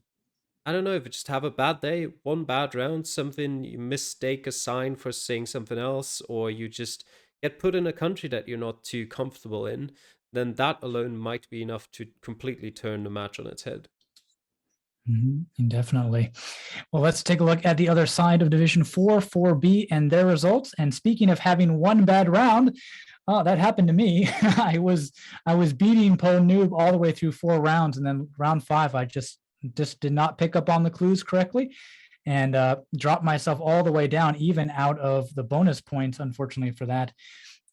I don't know, if you just have a bad day, one bad round, something, you mistake a sign for saying something else, or you just get put in a country that you're not too comfortable in, then that alone might be enough to completely turn the match on its head. Definitely. Well, let's take a look at the other side of Division 4, 4B, and their results. And speaking of having one bad round, that happened to me. I was beating Po Noob all the way through 4 rounds, and then round 5, I just just did not pick up on the clues correctly, and dropped myself all the way down, even out of the bonus points, unfortunately for that.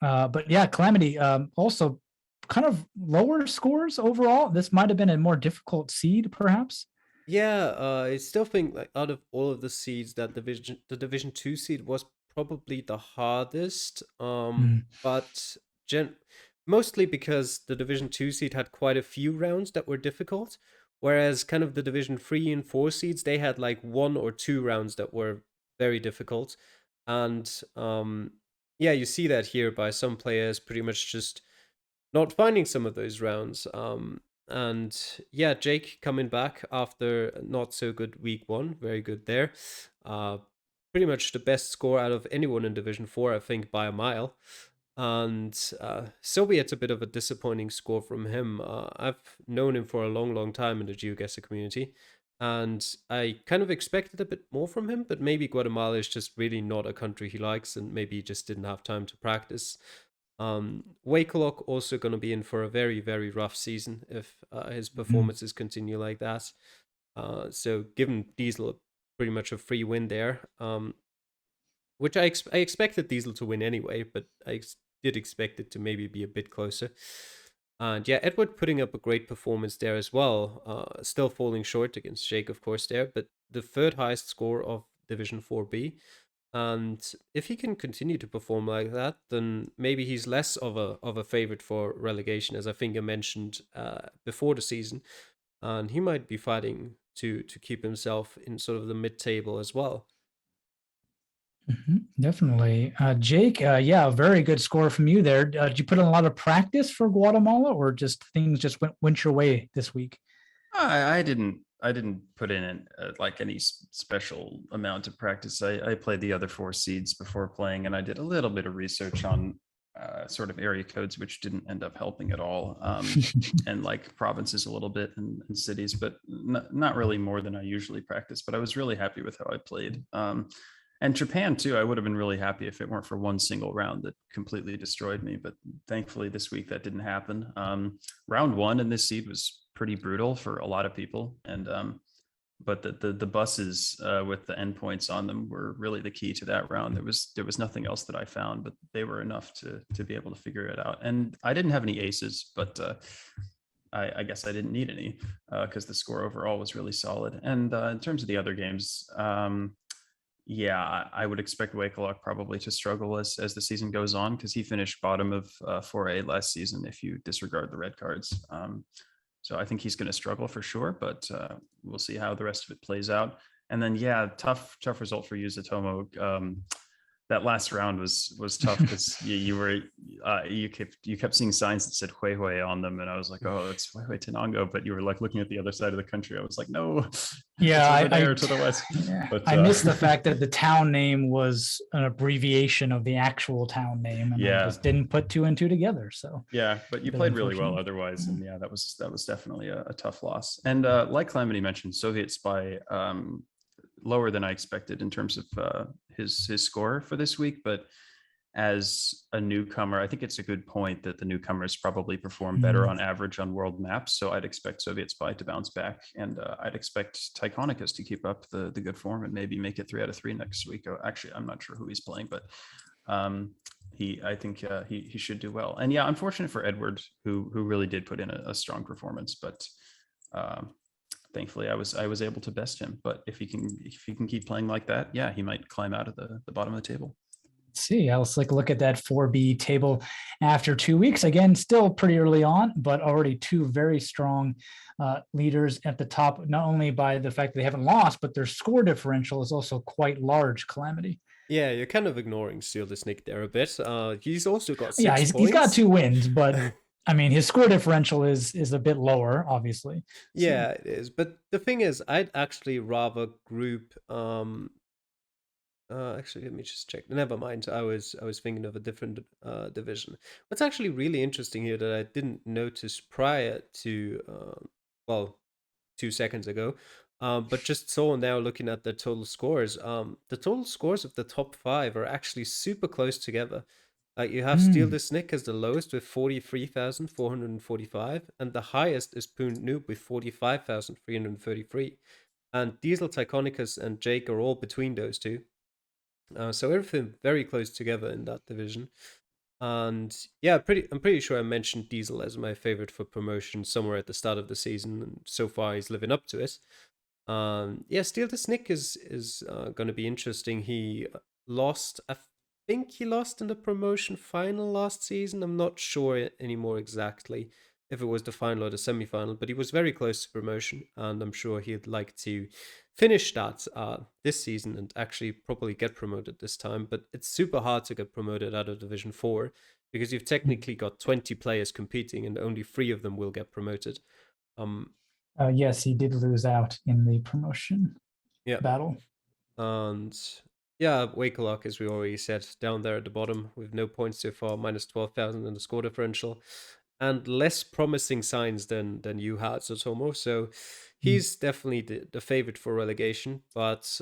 But yeah, Calamity, also kind of lower scores overall. This might have been a more difficult seed, perhaps. Yeah, I still think like out of all of the seeds, that the Division 2 seed was probably the hardest. Mm. But mostly because the Division 2 seed had quite a few rounds that were difficult, whereas kind of the Division 3 and 4 seeds, they had like 1 or 2 rounds that were very difficult. And yeah, you see that here by some players pretty much just not finding some of those rounds. And yeah, Jake coming back after not so good week 1, very good there. Pretty much the best score out of anyone in Division 4, I think, by a mile. And Soviet's a bit of a disappointing score from him. I've known him for a long, long time in the Geoguessr community, and I kind of expected a bit more from him, but maybe Guatemala is just really not a country he likes, and maybe he just didn't have time to practice. Wakelock also going to be in for a very, very rough season if his performances continue like that. So given Diesel pretty much a free win there, which I expected Diesel to win anyway, but I did expect it to maybe be a bit closer. And yeah, Edward putting up a great performance there as well. Still falling short against Jake, of course, there, but the third highest score of Division 4B. And if he can continue to perform like that, then maybe he's less of a favorite for relegation, as I think I mentioned before the season. And he might be fighting to keep himself in sort of the mid-table as well. Definitely. Jake, yeah, a very good score from you there. Did you put in a lot of practice for Guatemala, or just things just went your way this week? I didn't put in like any special amount of practice. I played the other 4 seeds before playing, and I did a little bit of research on sort of area codes, which didn't end up helping at all, and like provinces a little bit and cities, but not really more than I usually practice. But I was really happy with how I played. And Japan too, I would have been really happy if it weren't for one single round that completely destroyed me. But thankfully this week that didn't happen. Round 1 in this seed was pretty brutal for a lot of people, and but the buses with the endpoints on them were really the key to that round. There was nothing else that I found, but they were enough to be able to figure it out. And I didn't have any aces, but I guess I didn't need any because the score overall was really solid. And in terms of the other games, yeah, I would expect Wakelock probably to struggle as the season goes on, because he finished bottom of 4A last season if you disregard the red cards. So I think he's going to struggle for sure, but we'll see how the rest of it plays out. And then, yeah, tough result for you, Zotomo. That last round was tough because you kept seeing signs that said Huehue on them, and I was like, oh, it's Huehue Tenango, but you were like looking at the other side of the country. I was like, no, yeah, it's over there to the west. But I missed the fact that the town name was an abbreviation of the actual town name, and I just didn't put 2 and 2 together. So yeah, but you played really well otherwise, and yeah, that was definitely a tough loss. And like Calamity mentioned, Soviet Spy lower than I expected in terms of his score for this week, but as a newcomer, I think it's a good point that the newcomers probably perform better on average on world maps. So I'd expect Soviet Spy to bounce back, and I'd expect Tychonicus to keep up the good form and maybe make it 3 out of 3 next week. Actually, I'm not sure who he's playing, but I think he should do well. And yeah, unfortunate for Edward, who really did put in a strong performance, but thankfully I was able to best him. But if he can keep playing like that, yeah, he might climb out of the bottom of the table. Let's see, let's like look at that 4B table after 2 weeks. Again, still pretty early on, but already 2 very strong leaders at the top, not only by the fact that they haven't lost, but their score differential is also quite large, Calamity. Yeah, you're kind of ignoring Nick there a bit. He's also got 6 points. He's got 2 wins, but I mean, his score differential is a bit lower, obviously. Yeah, it is. But the thing is, I'd actually rather group. Actually, let me just check. Never mind. I was thinking of a different division. What's actually really interesting here that I didn't notice prior to, 2 seconds ago, but just saw now looking at the total scores. The total scores of the top 5 are actually super close together. Like you have Steal the Snick as the lowest with 43,445, and the highest is Poon Noob with 45,333. And Diesel, Tyconicus, and Jake are all between those two. So everything very close together in that division. And yeah, I'm pretty sure I mentioned Diesel as my favorite for promotion somewhere at the start of the season, and so far he's living up to it. Yeah, Steal the Snick is going to be interesting. He lost, I think he lost in the promotion final last season. I'm not sure anymore exactly if it was the final or the semi-final, but he was very close to promotion, and I'm sure he'd like to finish that this season and actually probably get promoted this time. But it's super hard to get promoted out of Division 4 because you've technically got 20 players competing and only 3 of them will get promoted. Yes, he did lose out in the promotion battle. And yeah, Wakelock, as we already said, down there at the bottom with no points so far, minus 12,000 in the score differential, and less promising signs than you had, Zotomo. So he's definitely the favorite for relegation, but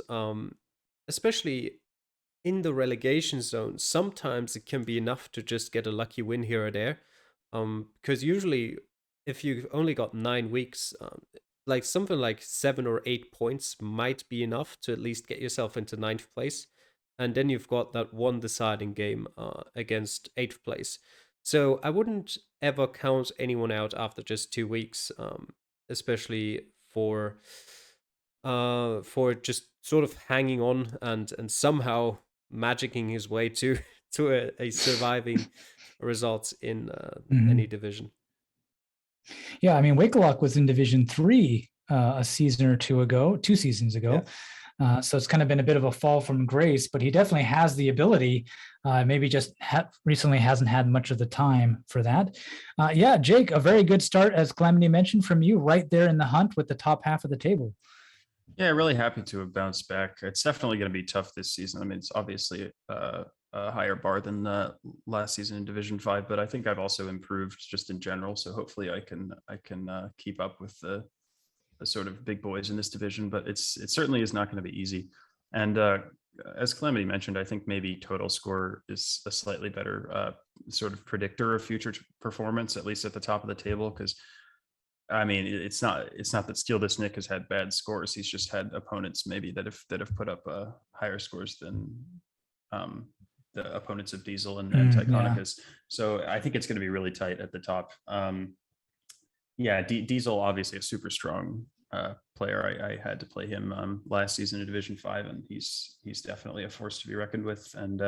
especially in the relegation zone, sometimes it can be enough to just get a lucky win here or there. Because usually, if you've only got 9 weeks, like something like 7 or 8 points might be enough to at least get yourself into 9th place. And then you've got that one deciding game against 8th place. So I wouldn't ever count anyone out after just 2 weeks, especially for just sort of hanging on and somehow magicking his way to a surviving result in any division. Yeah, I mean, Wakelock was in Division 3 a season or 2 seasons ago. Yeah. So it's kind of been a bit of a fall from grace, but he definitely has the ability. Maybe just recently hasn't had much of the time for that. Yeah, Jake, a very good start, as Calamity mentioned, from you, right there in the hunt with the top half of the table. Yeah, really happy to have bounced back. It's definitely going to be tough this season. I mean, it's obviously a higher bar than last season in Division 5, but I think I've also improved just in general. So hopefully I can keep up with the sort of big boys in this division. But it certainly is not going to be easy. And as Calamity mentioned, I think maybe total score is a slightly better sort of predictor of future performance, at least at the top of the table, because I mean, it's not that Steal the Snick has had bad scores. He's just had opponents maybe that have put up higher scores than the opponents of Diesel and Tyconicus. Yeah. So I think it's going to be really tight at the top. Yeah, Diesel obviously a super strong player. I had to play him last season in Division 5, and he's definitely a force to be reckoned with. And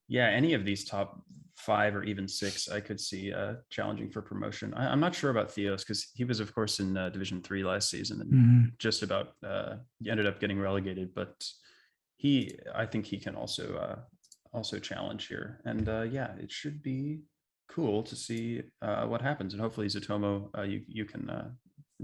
yeah, any of these top 5 or even 6, I could see challenging for promotion. I'm not sure about Theos because he was, of course, in Division 3 last season and just about ended up getting relegated. But I think he can also challenge here. And yeah, it should be cool to see what happens. And hopefully, Zotomo, you can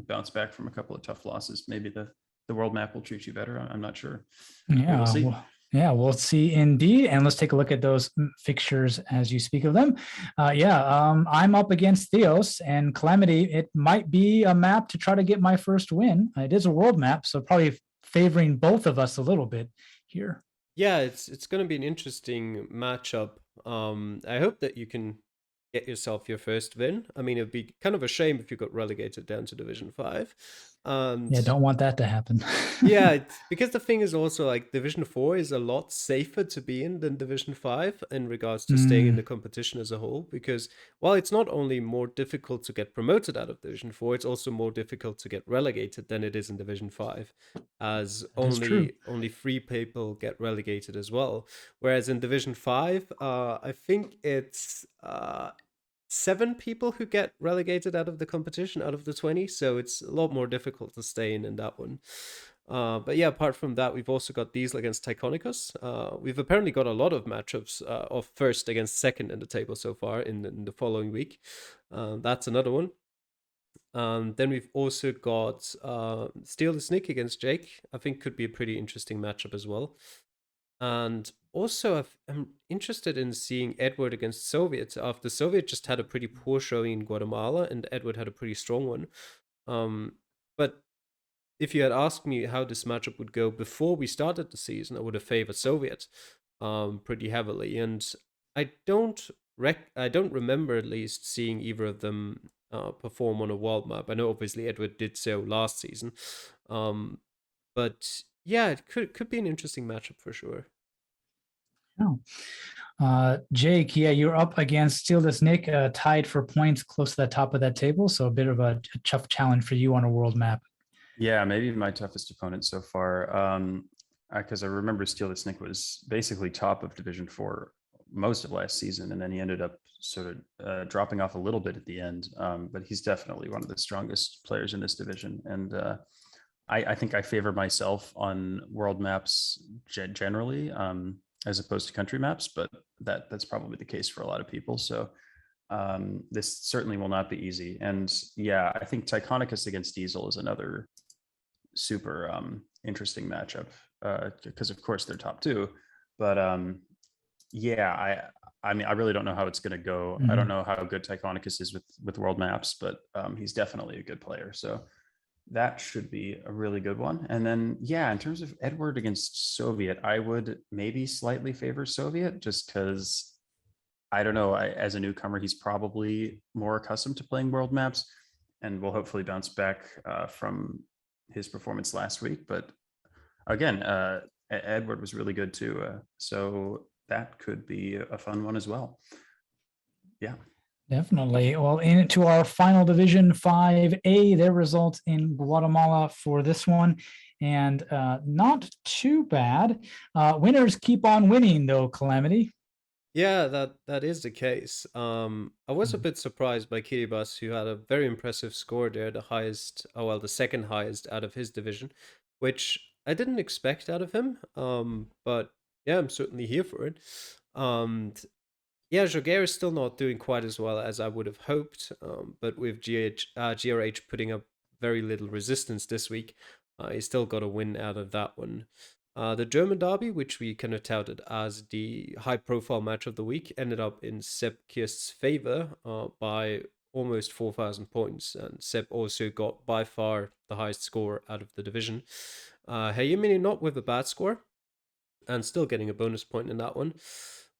bounce back from a couple of tough losses. Maybe the world map will treat you better. I'm not sure. Yeah, we'll see. Yeah, we'll see indeed. And let's take a look at those fixtures as you speak of them. I'm up against Theos and Calamity. It might be a map to try to get my first win. It is a world map, so probably favoring both of us a little bit here. Yeah, it's going to be an interesting matchup. I hope that you can get yourself your first win. I mean, it'd be kind of a shame if you got relegated down to Division 5. Yeah, don't want that to happen. Yeah, because the thing is also like Division 4 is a lot safer to be in than Division 5 in regards to staying in the competition as a whole. Because while it's not only more difficult to get promoted out of Division 4, it's also more difficult to get relegated than it is in Division 5, as only 3 people get relegated as well. Whereas in Division 5, I think it's 7 people who get relegated out of the competition out of the 20, so it's a lot more difficult to stay in that one. But yeah, apart from that, we've also got Diesel against Tyconicus. We've apparently got a lot of matchups of first against second in the table so far in the following week. That's another one. Then we've also got Steal the Snick against Jake. I think could be a pretty interesting matchup as well. And also, I'm interested in seeing Edward against Soviet. After Soviet just had a pretty poor showing in Guatemala, and Edward had a pretty strong one. But if you had asked me how this matchup would go before we started the season, I would have favored Soviet pretty heavily. And I don't remember at least seeing either of them perform on a world map. I know obviously Edward did so last season, but yeah, it could be an interesting matchup for sure. Oh. Jake, yeah, you're up against Steal This Nick, tied for points close to the top of that table. So a bit of a tough challenge for you on a world map. Yeah, maybe my toughest opponent so far. Because I remember Steal This Nick was basically top of Division 4 most of last season, and then he ended up sort of dropping off a little bit at the end. But he's definitely one of the strongest players in this division, and I think I favor myself on world maps generally, as opposed to country maps. But that's probably the case for a lot of people. So this certainly will not be easy. And yeah, I think Tychonicus against Diesel is another super interesting matchup, because of course they're top 2. But yeah, I mean, I really don't know how it's going to go. I don't know how good Tychonicus is with world maps, but he's definitely a good player. So that should be a really good one. And then, yeah, in terms of Edward against Soviet, I would maybe slightly favor Soviet, just because I don't know, as a newcomer, he's probably more accustomed to playing world maps and will hopefully bounce back from his performance last week. But again, Edward was really good too. So that could be a fun one as well. Yeah. Definitely. Well, into our final division 5A, their results in Guatemala for this one. And not too bad. Winners keep on winning, though, Calamity. Yeah, that is the case. I was a bit surprised by Kiribati, who had a very impressive score there, the highest, oh well, the second highest out of his division, which I didn't expect out of him. But yeah, I'm certainly here for it. Yeah, Geoguessr is still not doing quite as well as I would have hoped. But with GRH putting up very little resistance this week, he still got a win out of that one. The German derby, which we kind of touted as the high-profile match of the week, ended up in Sepp Kirst's favor by almost 4,000 points, and Sepp also got by far the highest score out of the division. Hayemini not with a bad score, and still getting a bonus point in that one.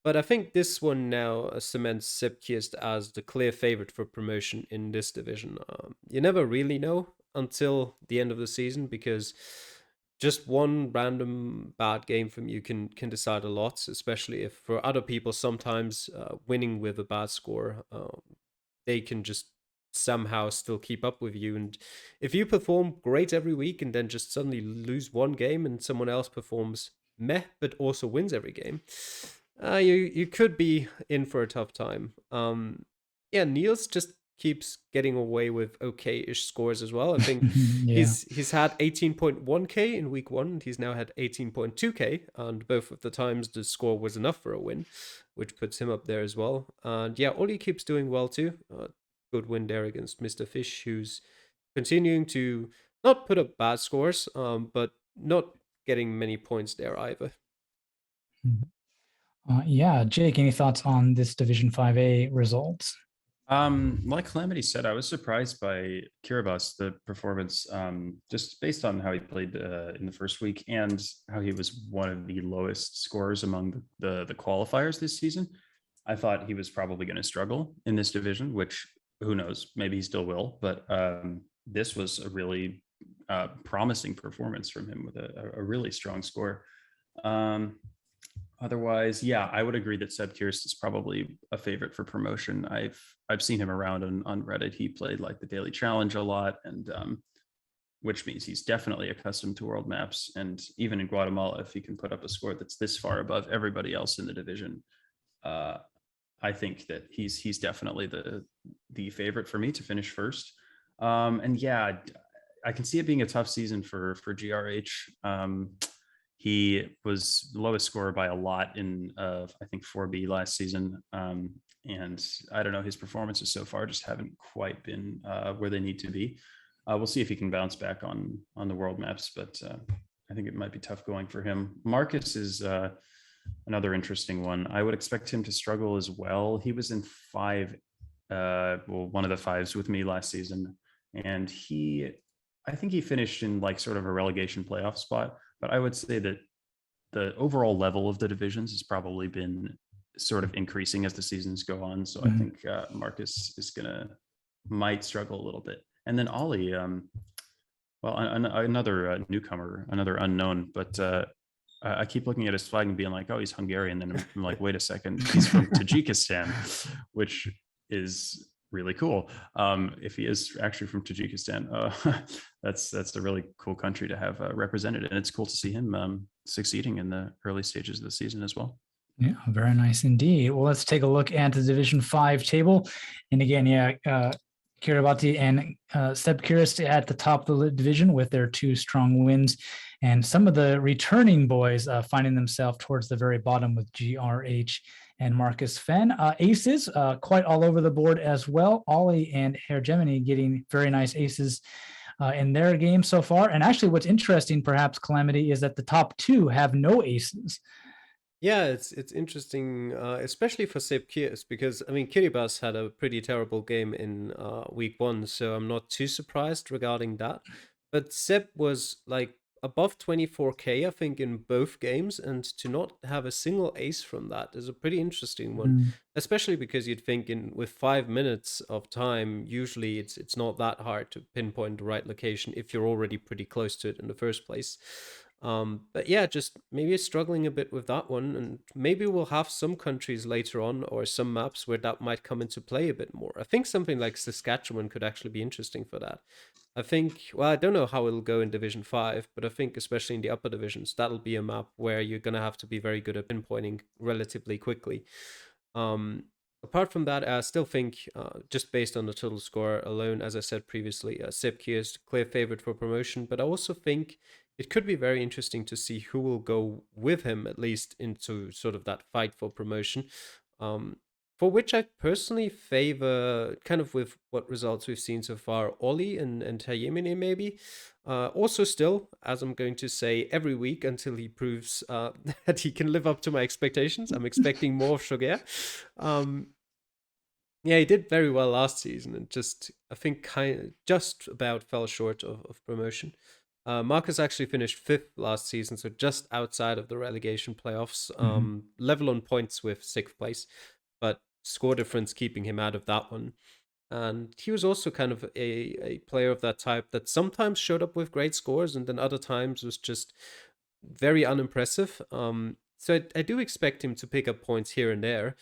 But I think this one now cements Sepp Kirst as the clear favorite for promotion in this division. You never really know until the end of the season, because just one random bad game from you can decide a lot, especially if for other people sometimes winning with a bad score, they can just somehow still keep up with you. And if you perform great every week and then just suddenly lose one game and someone else performs meh but also wins every game, you could be in for a tough time. Yeah, Niels just keeps getting away with okay-ish scores as well. I think Yeah. he's had 18.1k in week 1, and he's now had 18.2k, and both of the times the score was enough for a win, which puts him up there as well. And yeah, Oli keeps doing well too. Good win there against Mr. Fish, who's continuing to not put up bad scores, but not getting many points there either. Yeah, Jake, any thoughts on this Division 5A results? Like Calamity said, I was surprised by Kiribati, the performance, just based on how he played in the first week and how he was one of the lowest scorers among the qualifiers this season. I thought he was probably going to struggle in this division, which who knows, maybe he still will. But this was a really promising performance from him with a really strong score. Otherwise, yeah, I would agree that Sepp Kirst is probably a favorite for promotion. I've seen him around on Reddit. He played like the daily challenge a lot, and which means he's definitely accustomed to world maps. And even in Guatemala, if he can put up a score that's this far above everybody else in the division, I think that he's definitely the favorite for me to finish first. And yeah, I can see it being a tough season for GRH. He was the lowest scorer by a lot in, I think, 4B last season. And I don't know, his performances so far just haven't quite been where they need to be. We'll see if he can bounce back on the world maps, but I think it might be tough going for him. Marcus is another interesting one. I would expect him to struggle as well. He was in one of the fives with me last season, and I think he finished in like sort of a relegation playoff spot. But I would say that the overall level of the divisions has probably been sort of increasing as the seasons go on. So I think Marcus is might struggle a little bit. And then Ollie, well, another newcomer, another unknown, but I keep looking at his flag and being like, oh, he's Hungarian. Then I'm like, wait a second, he's from Tajikistan, which is really cool. If he is actually from Tajikistan, that's a really cool country to have represented, and it's cool to see him succeeding in the early stages of the season as well. Yeah, very nice indeed. Well, let's take a look at the Division 5 table. And again, Kiribati and Sepkiris at the top of the division with their 2 strong wins. And some of the returning boys finding themselves towards the very bottom with GRH and Marcus Fenn. Aces quite all over the board as well. Ollie and Herr Gemini getting very nice aces in their game so far. And actually what's interesting, perhaps, Calamity, is that the top 2 have no aces. Yeah, it's interesting, especially for Seb Kiers, because I mean Kiribati had a pretty terrible game in week 1, so I'm not too surprised regarding that. But Seb was like above 24k, I think, in both games, and to not have a single ace from that is a pretty interesting one, especially because you'd think with 5 minutes of time, usually it's not that hard to pinpoint the right location if you're already pretty close to it in the first place. But yeah, just maybe struggling a bit with that one, and maybe we'll have some countries later on or some maps where that might come into play a bit more. I think something like Saskatchewan could actually be interesting for that. I think, well, I don't know how it'll go in Division 5, but I think especially in the upper divisions, that'll be a map where you're going to have to be very good at pinpointing relatively quickly. Apart from that, I still think, just based on the total score alone, as I said previously, Sepki is the clear favorite for promotion, but I also think it could be very interesting to see who will go with him, at least into sort of that fight for promotion, for which I personally favor, kind of with what results we've seen so far, Ollie and Tayemine maybe. Also still, as I'm going to say every week until he proves that he can live up to my expectations, I'm expecting more of Shoger. Yeah, he did very well last season, and just, I think, just about fell short of promotion. Marcus actually finished 5th last season, so just outside of the relegation playoffs, level on points with 6th place, but score difference keeping him out of that one. And he was also kind of a player of that type that sometimes showed up with great scores and then other times was just very unimpressive. So I do expect him to pick up points here and there.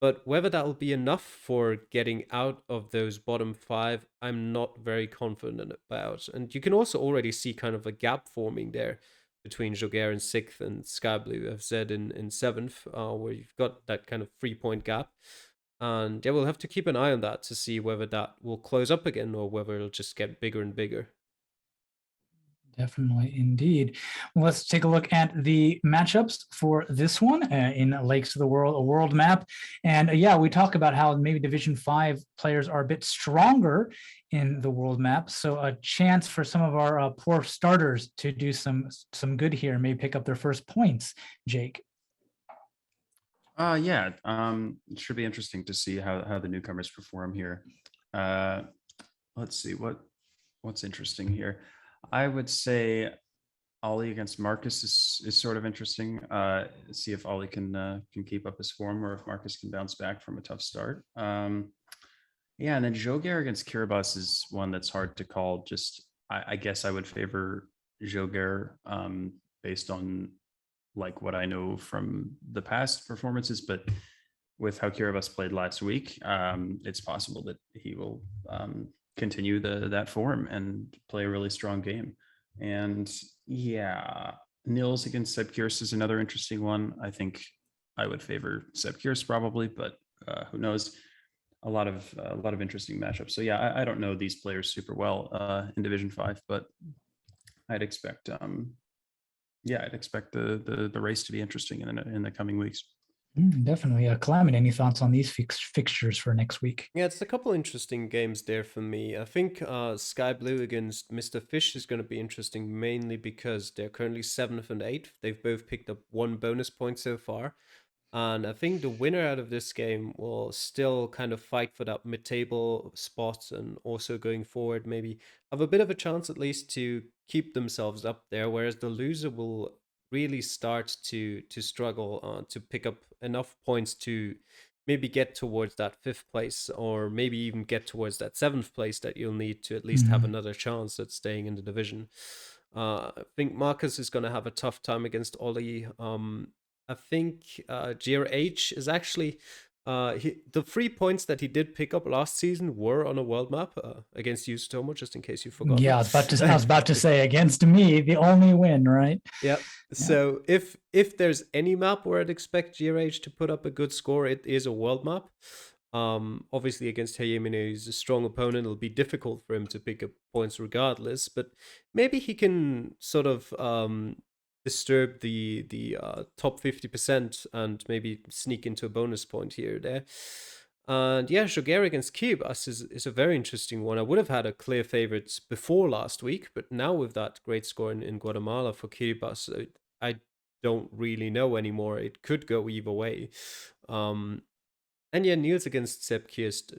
But whether that will be enough for getting out of those bottom 5, I'm not very confident about. And you can also already see kind of a gap forming there between Joguer in 6th and Skyblue FZ in 7th, where you've got that kind of 3-point gap. And yeah, we'll have to keep an eye on that to see whether that will close up again or whether it'll just get bigger and bigger. Definitely, indeed. Well, let's take a look at the matchups for this one in Lakes of the World, a world map. And yeah, we talk about how maybe Division 5 players are a bit stronger in the world map. So a chance for some of our poor starters to do some good here, maybe pick up their first points, Jake. Yeah, it should be interesting to see how the newcomers perform here. Let's see what's interesting here. I would say Ollie against Marcus is sort of interesting. See if Ollie can keep up his form, or if Marcus can bounce back from a tough start. Yeah, and then Joguer against Kiribati is one that's hard to call. Just I guess I would favor Joguer based on like what I know from the past performances, but with how Kiribati played last week, it's possible that he will continue that form and play a really strong game. And yeah, Nils against Sepkirs is another interesting one. I think I would favor Sepkirs probably, but who knows? A lot of interesting matchups. So yeah, I don't know these players super well in Division 5, but I'd expect I'd expect the race to be interesting in the coming weeks. Definitely. Calamity, any thoughts on these fixtures for next week? Yeah, it's a couple interesting games there for me. I think Sky Blue against Mr. Fish is going to be interesting, mainly because they're currently 7th and 8th. They've both picked up 1 bonus point so far. And I think the winner out of this game will still kind of fight for that mid-table spot, and also going forward maybe have a bit of a chance at least to keep themselves up there, whereas the loser will really start to struggle to pick up enough points to maybe get towards that 5th place, or maybe even get towards that 7th place that you'll need to at least have another chance at staying in the division. I think Marcus is going to have a tough time against Ollie. I think GRH is actually the 3 points that he did pick up last season were on a world map against you, Zotomo, just in case you forgot. Yeah, I was about to say, against me, the only win, right? Yeah. So if there's any map where I'd expect GRH to put up a good score, it is a world map. Obviously against Heyemine, he's a strong opponent. It'll be difficult for him to pick up points regardless, but maybe he can sort of disturb the top 50% and maybe sneak into a bonus point here or there. And yeah, Geoguessr against Kiribati is a very interesting one. I would have had a clear favorite before last week, but now with that great score in Guatemala for Kiribati, I don't really know anymore. It could go either way. And yeah, Niels against Sepkist,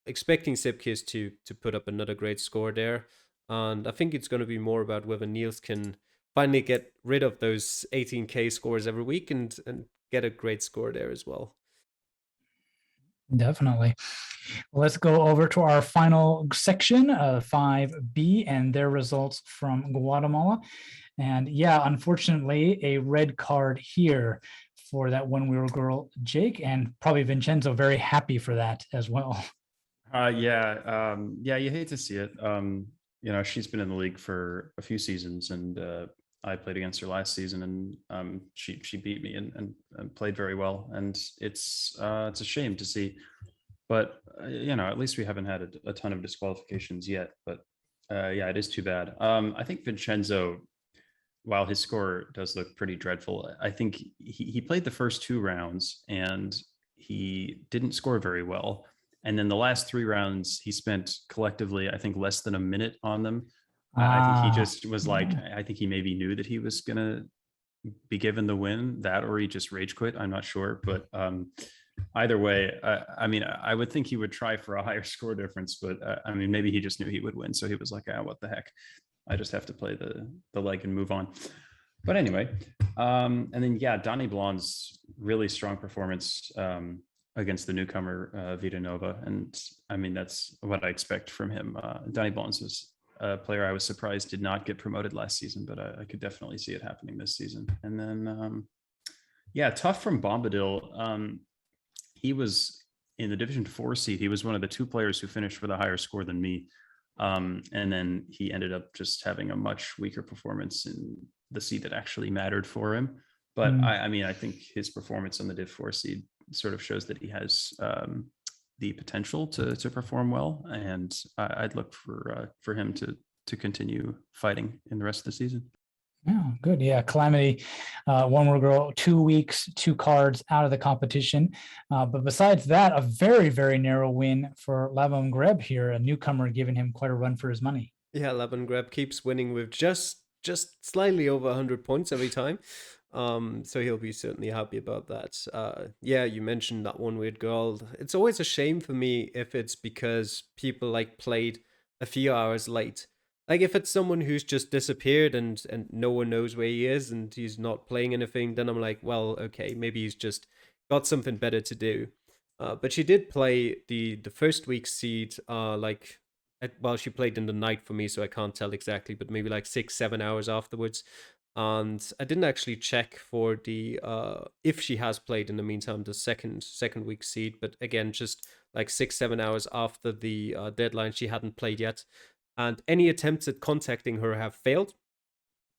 expecting Sepkist to put up another great score there. And I think it's going to be more about whether Niels can finally get rid of those 18k scores every week and get a great score there as well. Definitely. Let's go over to our final section, 5B, and their results from Guatemala. And yeah, unfortunately, a red card here for that one wheel girl, Jake, and probably Vincenzo very happy for that as well. Yeah, you hate to see it. She's been in the league for a few seasons, and I played against her last season, and she beat me and played very well. And it's a shame to see, but at least we haven't had a ton of disqualifications yet. But yeah, it is too bad. I think Vincenzo, while his score does look pretty dreadful, I think he played the first 2 rounds and he didn't score very well. And then the last 3 rounds, he spent collectively, I think, less than a minute on them. I think he just was like, I think he maybe knew that he was going to be given the win, that, or he just rage quit. I'm not sure. But either way, I mean, I would think he would try for a higher score difference. But I mean, maybe he just knew he would win. So he was like, what the heck? I just have to play the leg and move on. But anyway, and then, yeah, Donny Blond's really strong performance against the newcomer Vita Nova. And I mean, that's what I expect from him. Donny Blond's was a player I was surprised did not get promoted last season, but I could definitely see it happening this season. And then, yeah, tough from Bombadil. He was in the Division 4 seed. He was one of the 2 players who finished with a higher score than me. And then he ended up just having a much weaker performance in the seed that actually mattered for him. But I mean, I think his performance on the Div 4 seed sort of shows that he has the potential to perform well. And I'd look for him to continue fighting in the rest of the season. Yeah, good. Yeah, Calamity, one more girl, 2 weeks, 2 cards out of the competition. But besides that, a very, very narrow win for Laban Greb here, a newcomer, giving him quite a run for his money. Yeah, Laban Greb keeps winning with just slightly over 100 points every time. So he'll be certainly happy about that. Yeah, you mentioned that one weird girl. It's always a shame for me if it's because people like played a few hours late. Like if it's someone who's just disappeared and no one knows where he is and he's not playing anything, then I'm like, well, okay, maybe he's just got something better to do. But she did play the first week seed, well, she played in the night for me, so I can't tell exactly, but maybe like 6-7 hours afterwards. And I didn't actually check for the if she has played in the meantime the second week seed, but again, just like 6-7 hours after the deadline, she hadn't played yet. And any attempts at contacting her have failed,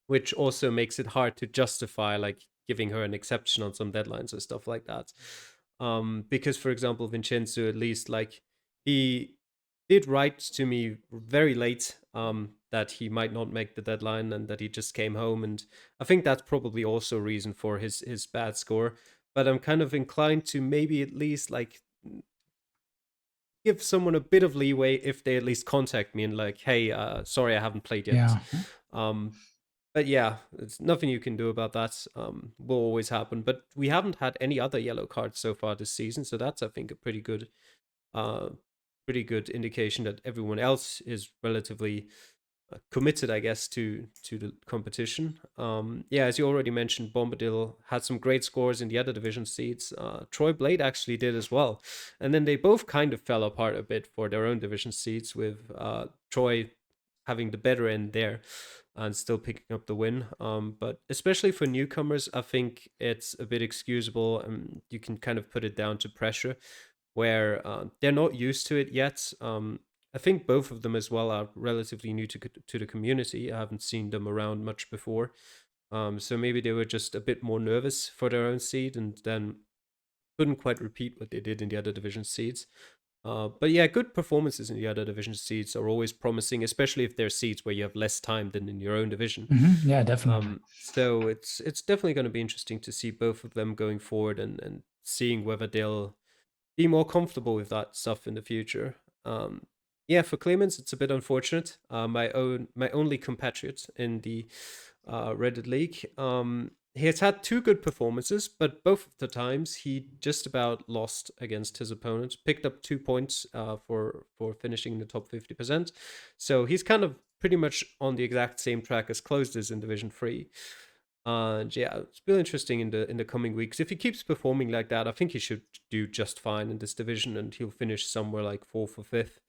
which also makes it hard to justify like giving her an exception on some deadlines or stuff like that. Because, for example, Vincenzo, at least, like, he did write to me very late that he might not make the deadline and that he just came home. And I think that's probably also a reason for his bad score. But I'm kind of inclined to maybe at least like give someone a bit of leeway if they at least contact me and like, hey, sorry, I haven't played yet. Yeah. But yeah, it's nothing you can do about that. Will always happen. But we haven't had any other yellow cards so far this season, so that's, I think, a pretty good indication that everyone else is relatively committed, I guess, to the competition. Yeah, as you already mentioned, Bombadil had some great scores in the other division seeds. Troy Blade actually did as well, and then they both kind of fell apart a bit for their own division seeds, with Troy having the better end there and still picking up the win. But especially for newcomers, I think it's a bit excusable, and you can kind of put it down to pressure, where they're not used to it yet. I think both of them as well are relatively new to the community. I haven't seen them around much before. So maybe they were just a bit more nervous for their own seed, and then couldn't quite repeat what they did in the other division seeds. But yeah, good performances in the other division seeds are always promising, especially if they're seeds where you have less time than in your own division. Yeah, definitely. So it's definitely going to be interesting to see both of them going forward, and seeing whether they'll be more comfortable with that stuff in the future. Yeah, for Clemens, it's a bit unfortunate. My only compatriot in the Reddit League. He has had two good performances, but both of the times he just about lost against his opponent. Picked up 2 points for finishing in the top 50%. So he's kind of pretty much on the exact same track as Closed is in Division 3. And yeah, it's really interesting in the coming weeks. If he keeps performing like that, I think he should do just fine in this division, and he'll finish somewhere like 4th or 5th.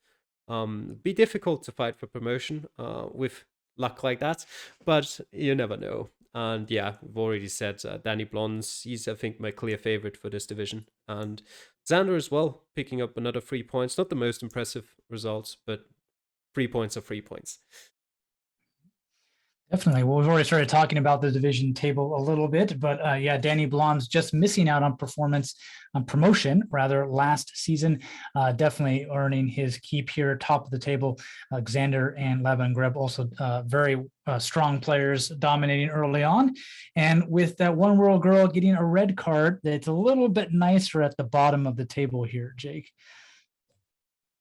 Be difficult to fight for promotion with luck like that, but you never know. And yeah, we've already said Danny Blondes. He's, I think, my clear favorite for this division. And Xander as well, picking up another 3 points. Not the most impressive results, but 3 points are 3 points. Definitely. Well, we've already started talking about the division table a little bit, but yeah, Danny Blondes just missing out on promotion rather last season. Definitely earning his keep here, top of the table. Alexander and Laban Greb also very strong players, dominating early on. And with that one world girl getting a red card, that's a little bit nicer at the bottom of the table here, Jake.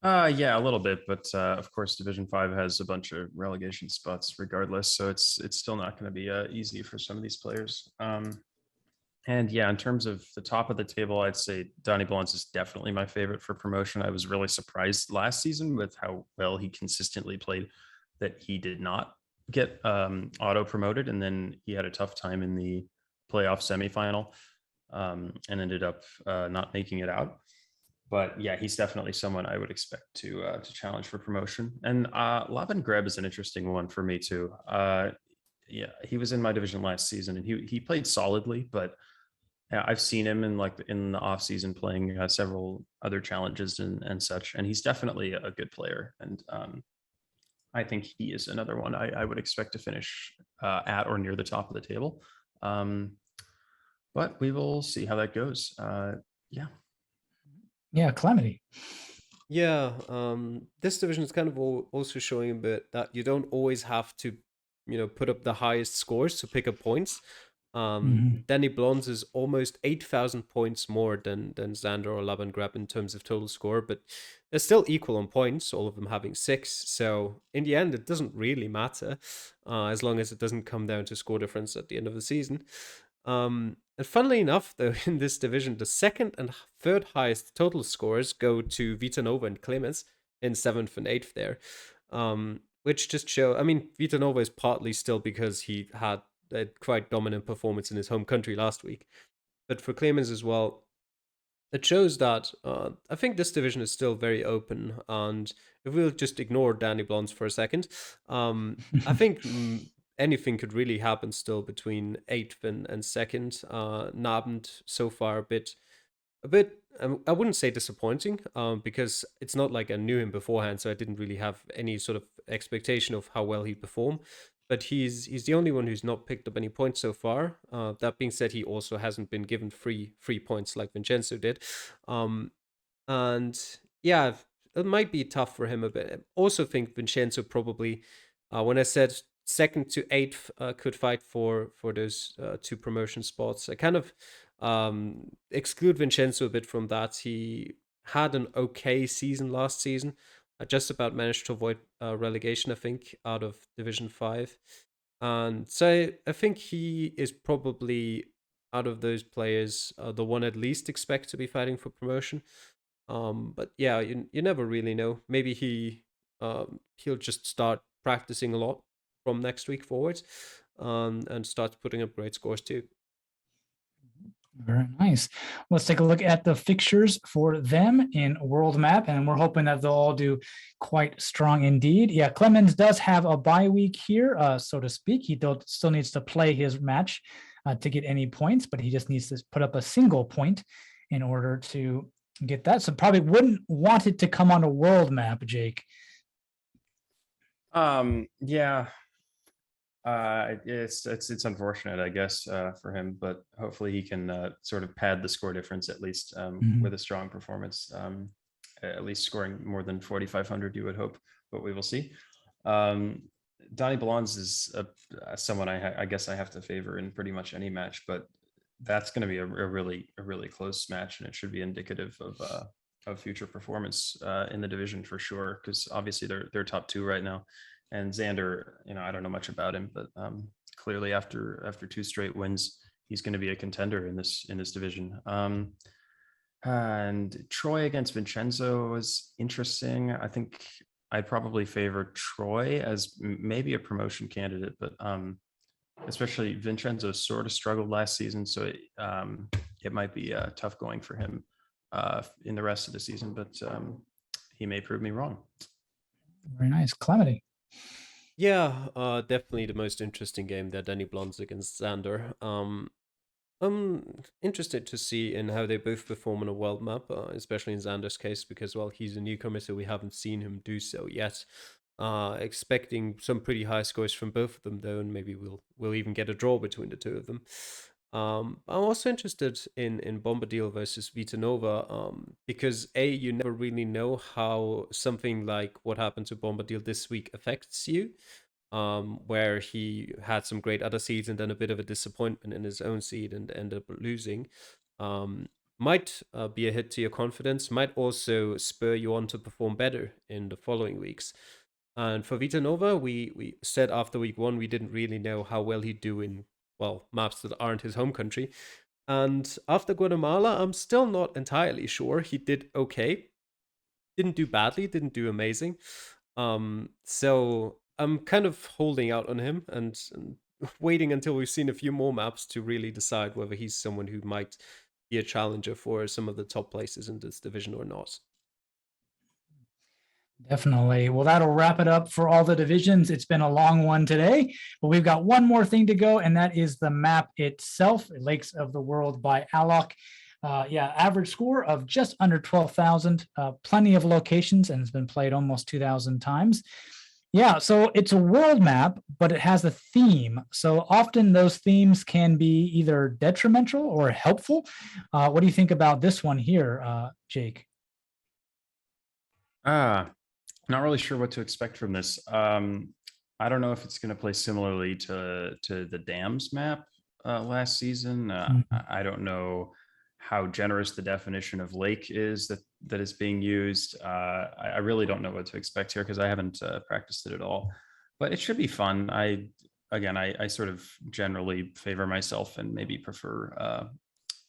Yeah, a little bit, but of course, Division 5 has a bunch of relegation spots regardless, so it's still not going to be easy for some of these players. And yeah, in terms of the top of the table, I'd say Donnie Blondes is definitely my favorite for promotion. I was really surprised last season with how well he consistently played, that he did not get auto promoted, and then he had a tough time in the playoff semifinal and ended up not making it out. But yeah, he's definitely someone I would expect to challenge for promotion. And Laban Greb is an interesting one for me too. Yeah, he was in my division last season, and he played solidly, but I've seen him in the off season playing several other challenges and such, and he's definitely a good player. And I think he is another one I would expect to finish at or near the top of the table. But we will see how that goes. Yeah. Yeah, Calamity. Yeah, this division is kind of also showing a bit that you don't always have to, put up the highest scores to pick up points. Danny Blondes is almost 8,000 points more than Xander or Laban Grab in terms of total score, but they're still equal on points, all of them having 6. So in the end, it doesn't really matter as long as it doesn't come down to score difference at the end of the season. And funnily enough, though, in this division, the second and third highest total scores go to Vitanova and Clemens in 7th and 8th there, which just show, I mean, Vitanova is partly still because he had a quite dominant performance in his home country last week. But for Clemens as well, it shows that I think this division is still very open. And if we'll just ignore Danny Blondes for a second, I think anything could really happen still between 8th and 2nd. Nabend so far a bit, I wouldn't say disappointing, because it's not like I knew him beforehand, so I didn't really have any sort of expectation of how well he'd perform. But he's the only one who's not picked up any points so far. That being said, he also hasn't been given free points like Vincenzo did. And yeah, it might be tough for him a bit. I also think Vincenzo probably, when I said 2nd to 8th could fight for those 2 promotion spots, I kind of exclude Vincenzo a bit from that. He had an okay season last season. I just about managed to avoid relegation, I think, out of Division 5. And so I think he is probably, out of those players, the one I'd least expect to be fighting for promotion. But yeah, you never really know. Maybe he'll just start practicing a lot from next week forward, and starts putting up great scores too. Very nice. Let's take a look at the fixtures for them in World Map, and we're hoping that they'll all do quite strong indeed. Yeah, Clemens does have a bye week here, so to speak. He still needs to play his match to get any points, but he just needs to put up a single point in order to get that. So probably wouldn't want it to come on a World Map, Jake. Yeah. It's unfortunate, I guess, for him, but hopefully he can sort of pad the score difference at least with a strong performance. At least scoring more than 4,500, you would hope, but we will see. Donnie Ballons is someone I guess I have to favor in pretty much any match, but that's going to be a really close match, and it should be indicative of future performance in the division for sure, because obviously they're top two right now. And Xander, I don't know much about him, but clearly after 2 straight wins, he's going to be a contender in this division. And Troy against Vincenzo was interesting. I think I'd probably favor Troy as maybe a promotion candidate, but especially Vincenzo sort of struggled last season, so it might be tough going for him in the rest of the season, but he may prove me wrong. Very nice. Calamity. Yeah, definitely the most interesting game there, Danny Blondes against Xander. I'm interested to see in how they both perform on a world map, especially in Xander's case, because, well, he's a newcomer, so we haven't seen him do so yet. Expecting some pretty high scores from both of them, though, and maybe we'll even get a draw between the two of them. I'm also interested in Bombadil versus Vitanova, because you never really know how something like what happened to Bombadil this week affects you, where he had some great other seeds and then a bit of a disappointment in his own seed and ended up losing. Might be a hit to your confidence, might also spur you on to perform better in the following weeks. And for Vitanova, we said after week 1 we didn't really know how well he'd do in, well, maps that aren't his home country. And after Guatemala, I'm still not entirely sure. He did okay. Didn't do badly, didn't do amazing. So I'm kind of holding out on him and waiting until we've seen a few more maps to really decide whether he's someone who might be a challenger for some of the top places in this division or not. Definitely. Well, that'll wrap it up for all the divisions. It's been a long one today, but we've got one more thing to go, and that is the map itself, Lakes of the World by Alok. Average score of just under 12,000, plenty of locations, and it's been played almost 2,000 times. Yeah, so it's a world map, but it has a theme. So often those themes can be either detrimental or helpful. What do you think about this one here, Jake? Not really sure what to expect from this. I don't know if it's going to play similarly to the Dams map last season. I don't know how generous the definition of lake is that is being used. I really don't know what to expect here because I haven't practiced it at all. But it should be fun. I sort of generally favor myself and maybe prefer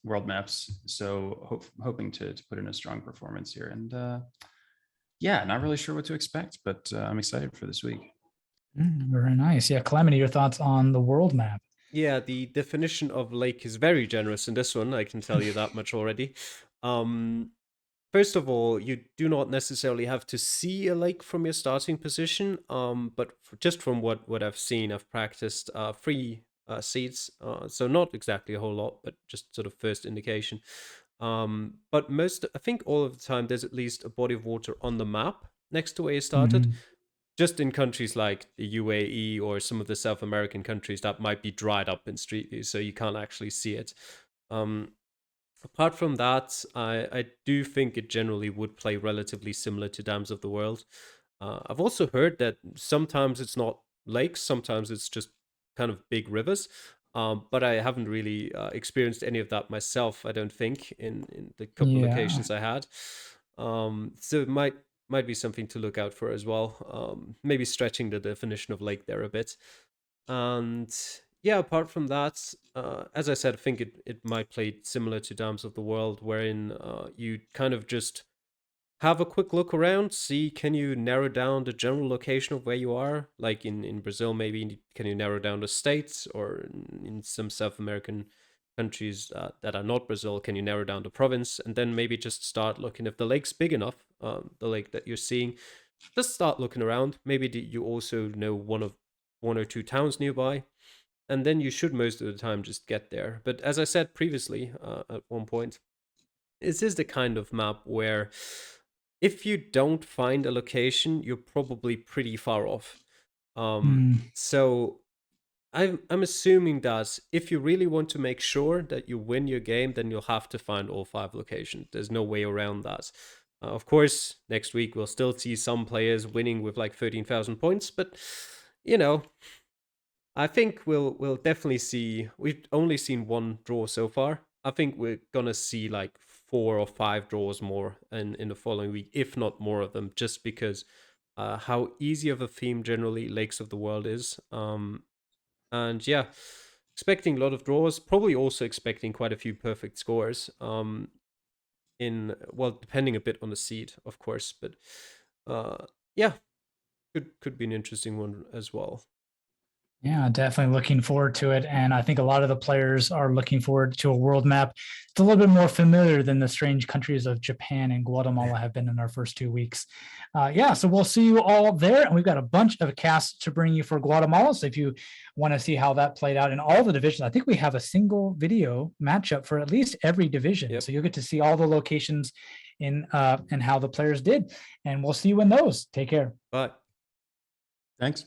world maps. So hoping to put in a strong performance here. And not really sure what to expect, but I'm excited for this week. Very nice. Yeah, Calamity, your thoughts on the world map? Yeah, the definition of lake is very generous in this one. I can tell you that much already. First of all, you do not necessarily have to see a lake from your starting position, but just from what I've seen, I've practiced 3 seeds, so not exactly a whole lot, but just sort of first indication. But I think all of the time, there's at least a body of water on the map next to where you started. Just in countries like the UAE or some of the South American countries that might be dried up in Street View, so you can't actually see it. Apart from that, I do think it generally would play relatively similar to Dams of the World. I've also heard that sometimes it's not lakes, sometimes it's just kind of big rivers. But I haven't really experienced any of that myself, I don't think, in the couple of occasions I had. So it might be something to look out for as well. Maybe stretching the definition of lake there a bit. And yeah, apart from that, as I said, I think it might play similar to Dams of the World, wherein you kind of just have a quick look around, see, can you narrow down the general location of where you are? Like in Brazil, maybe can you narrow down the states, or in some South American countries that are not Brazil, can you narrow down the province? And then maybe just start looking if the lake's big enough, the lake that you're seeing, just start looking around. Maybe you also know one or two towns nearby, and then you should most of the time just get there. But as I said previously, at one point, this is the kind of map where if you don't find a location, you're probably pretty far off. So I'm assuming that if you really want to make sure that you win your game, then you'll have to find all 5 locations. There's no way around that. Of course, next week we'll still see some players winning with like 13,000 points, but you know, I think we'll definitely see. We've only seen 1 draw so far. I think we're gonna see like 4 or 5 draws more in the following week, if not more of them, just because how easy of a theme generally Lakes of the World is. And yeah, expecting a lot of draws, probably also expecting quite a few perfect scores. Depending a bit on the seed, of course, but yeah, could be an interesting one as well. Yeah, definitely looking forward to it. And I think a lot of the players are looking forward to a world map. It's a little bit more familiar than the strange countries of Japan and Guatemala have been in our first 2 weeks. Yeah, so we'll see you all there. And we've got a bunch of casts to bring you for Guatemala. So if you want to see how that played out in all the divisions, I think we have a single video matchup for at least every division. Yep. So you'll get to see all the locations in and how the players did. And we'll see you in those. Take care. Bye. Thanks.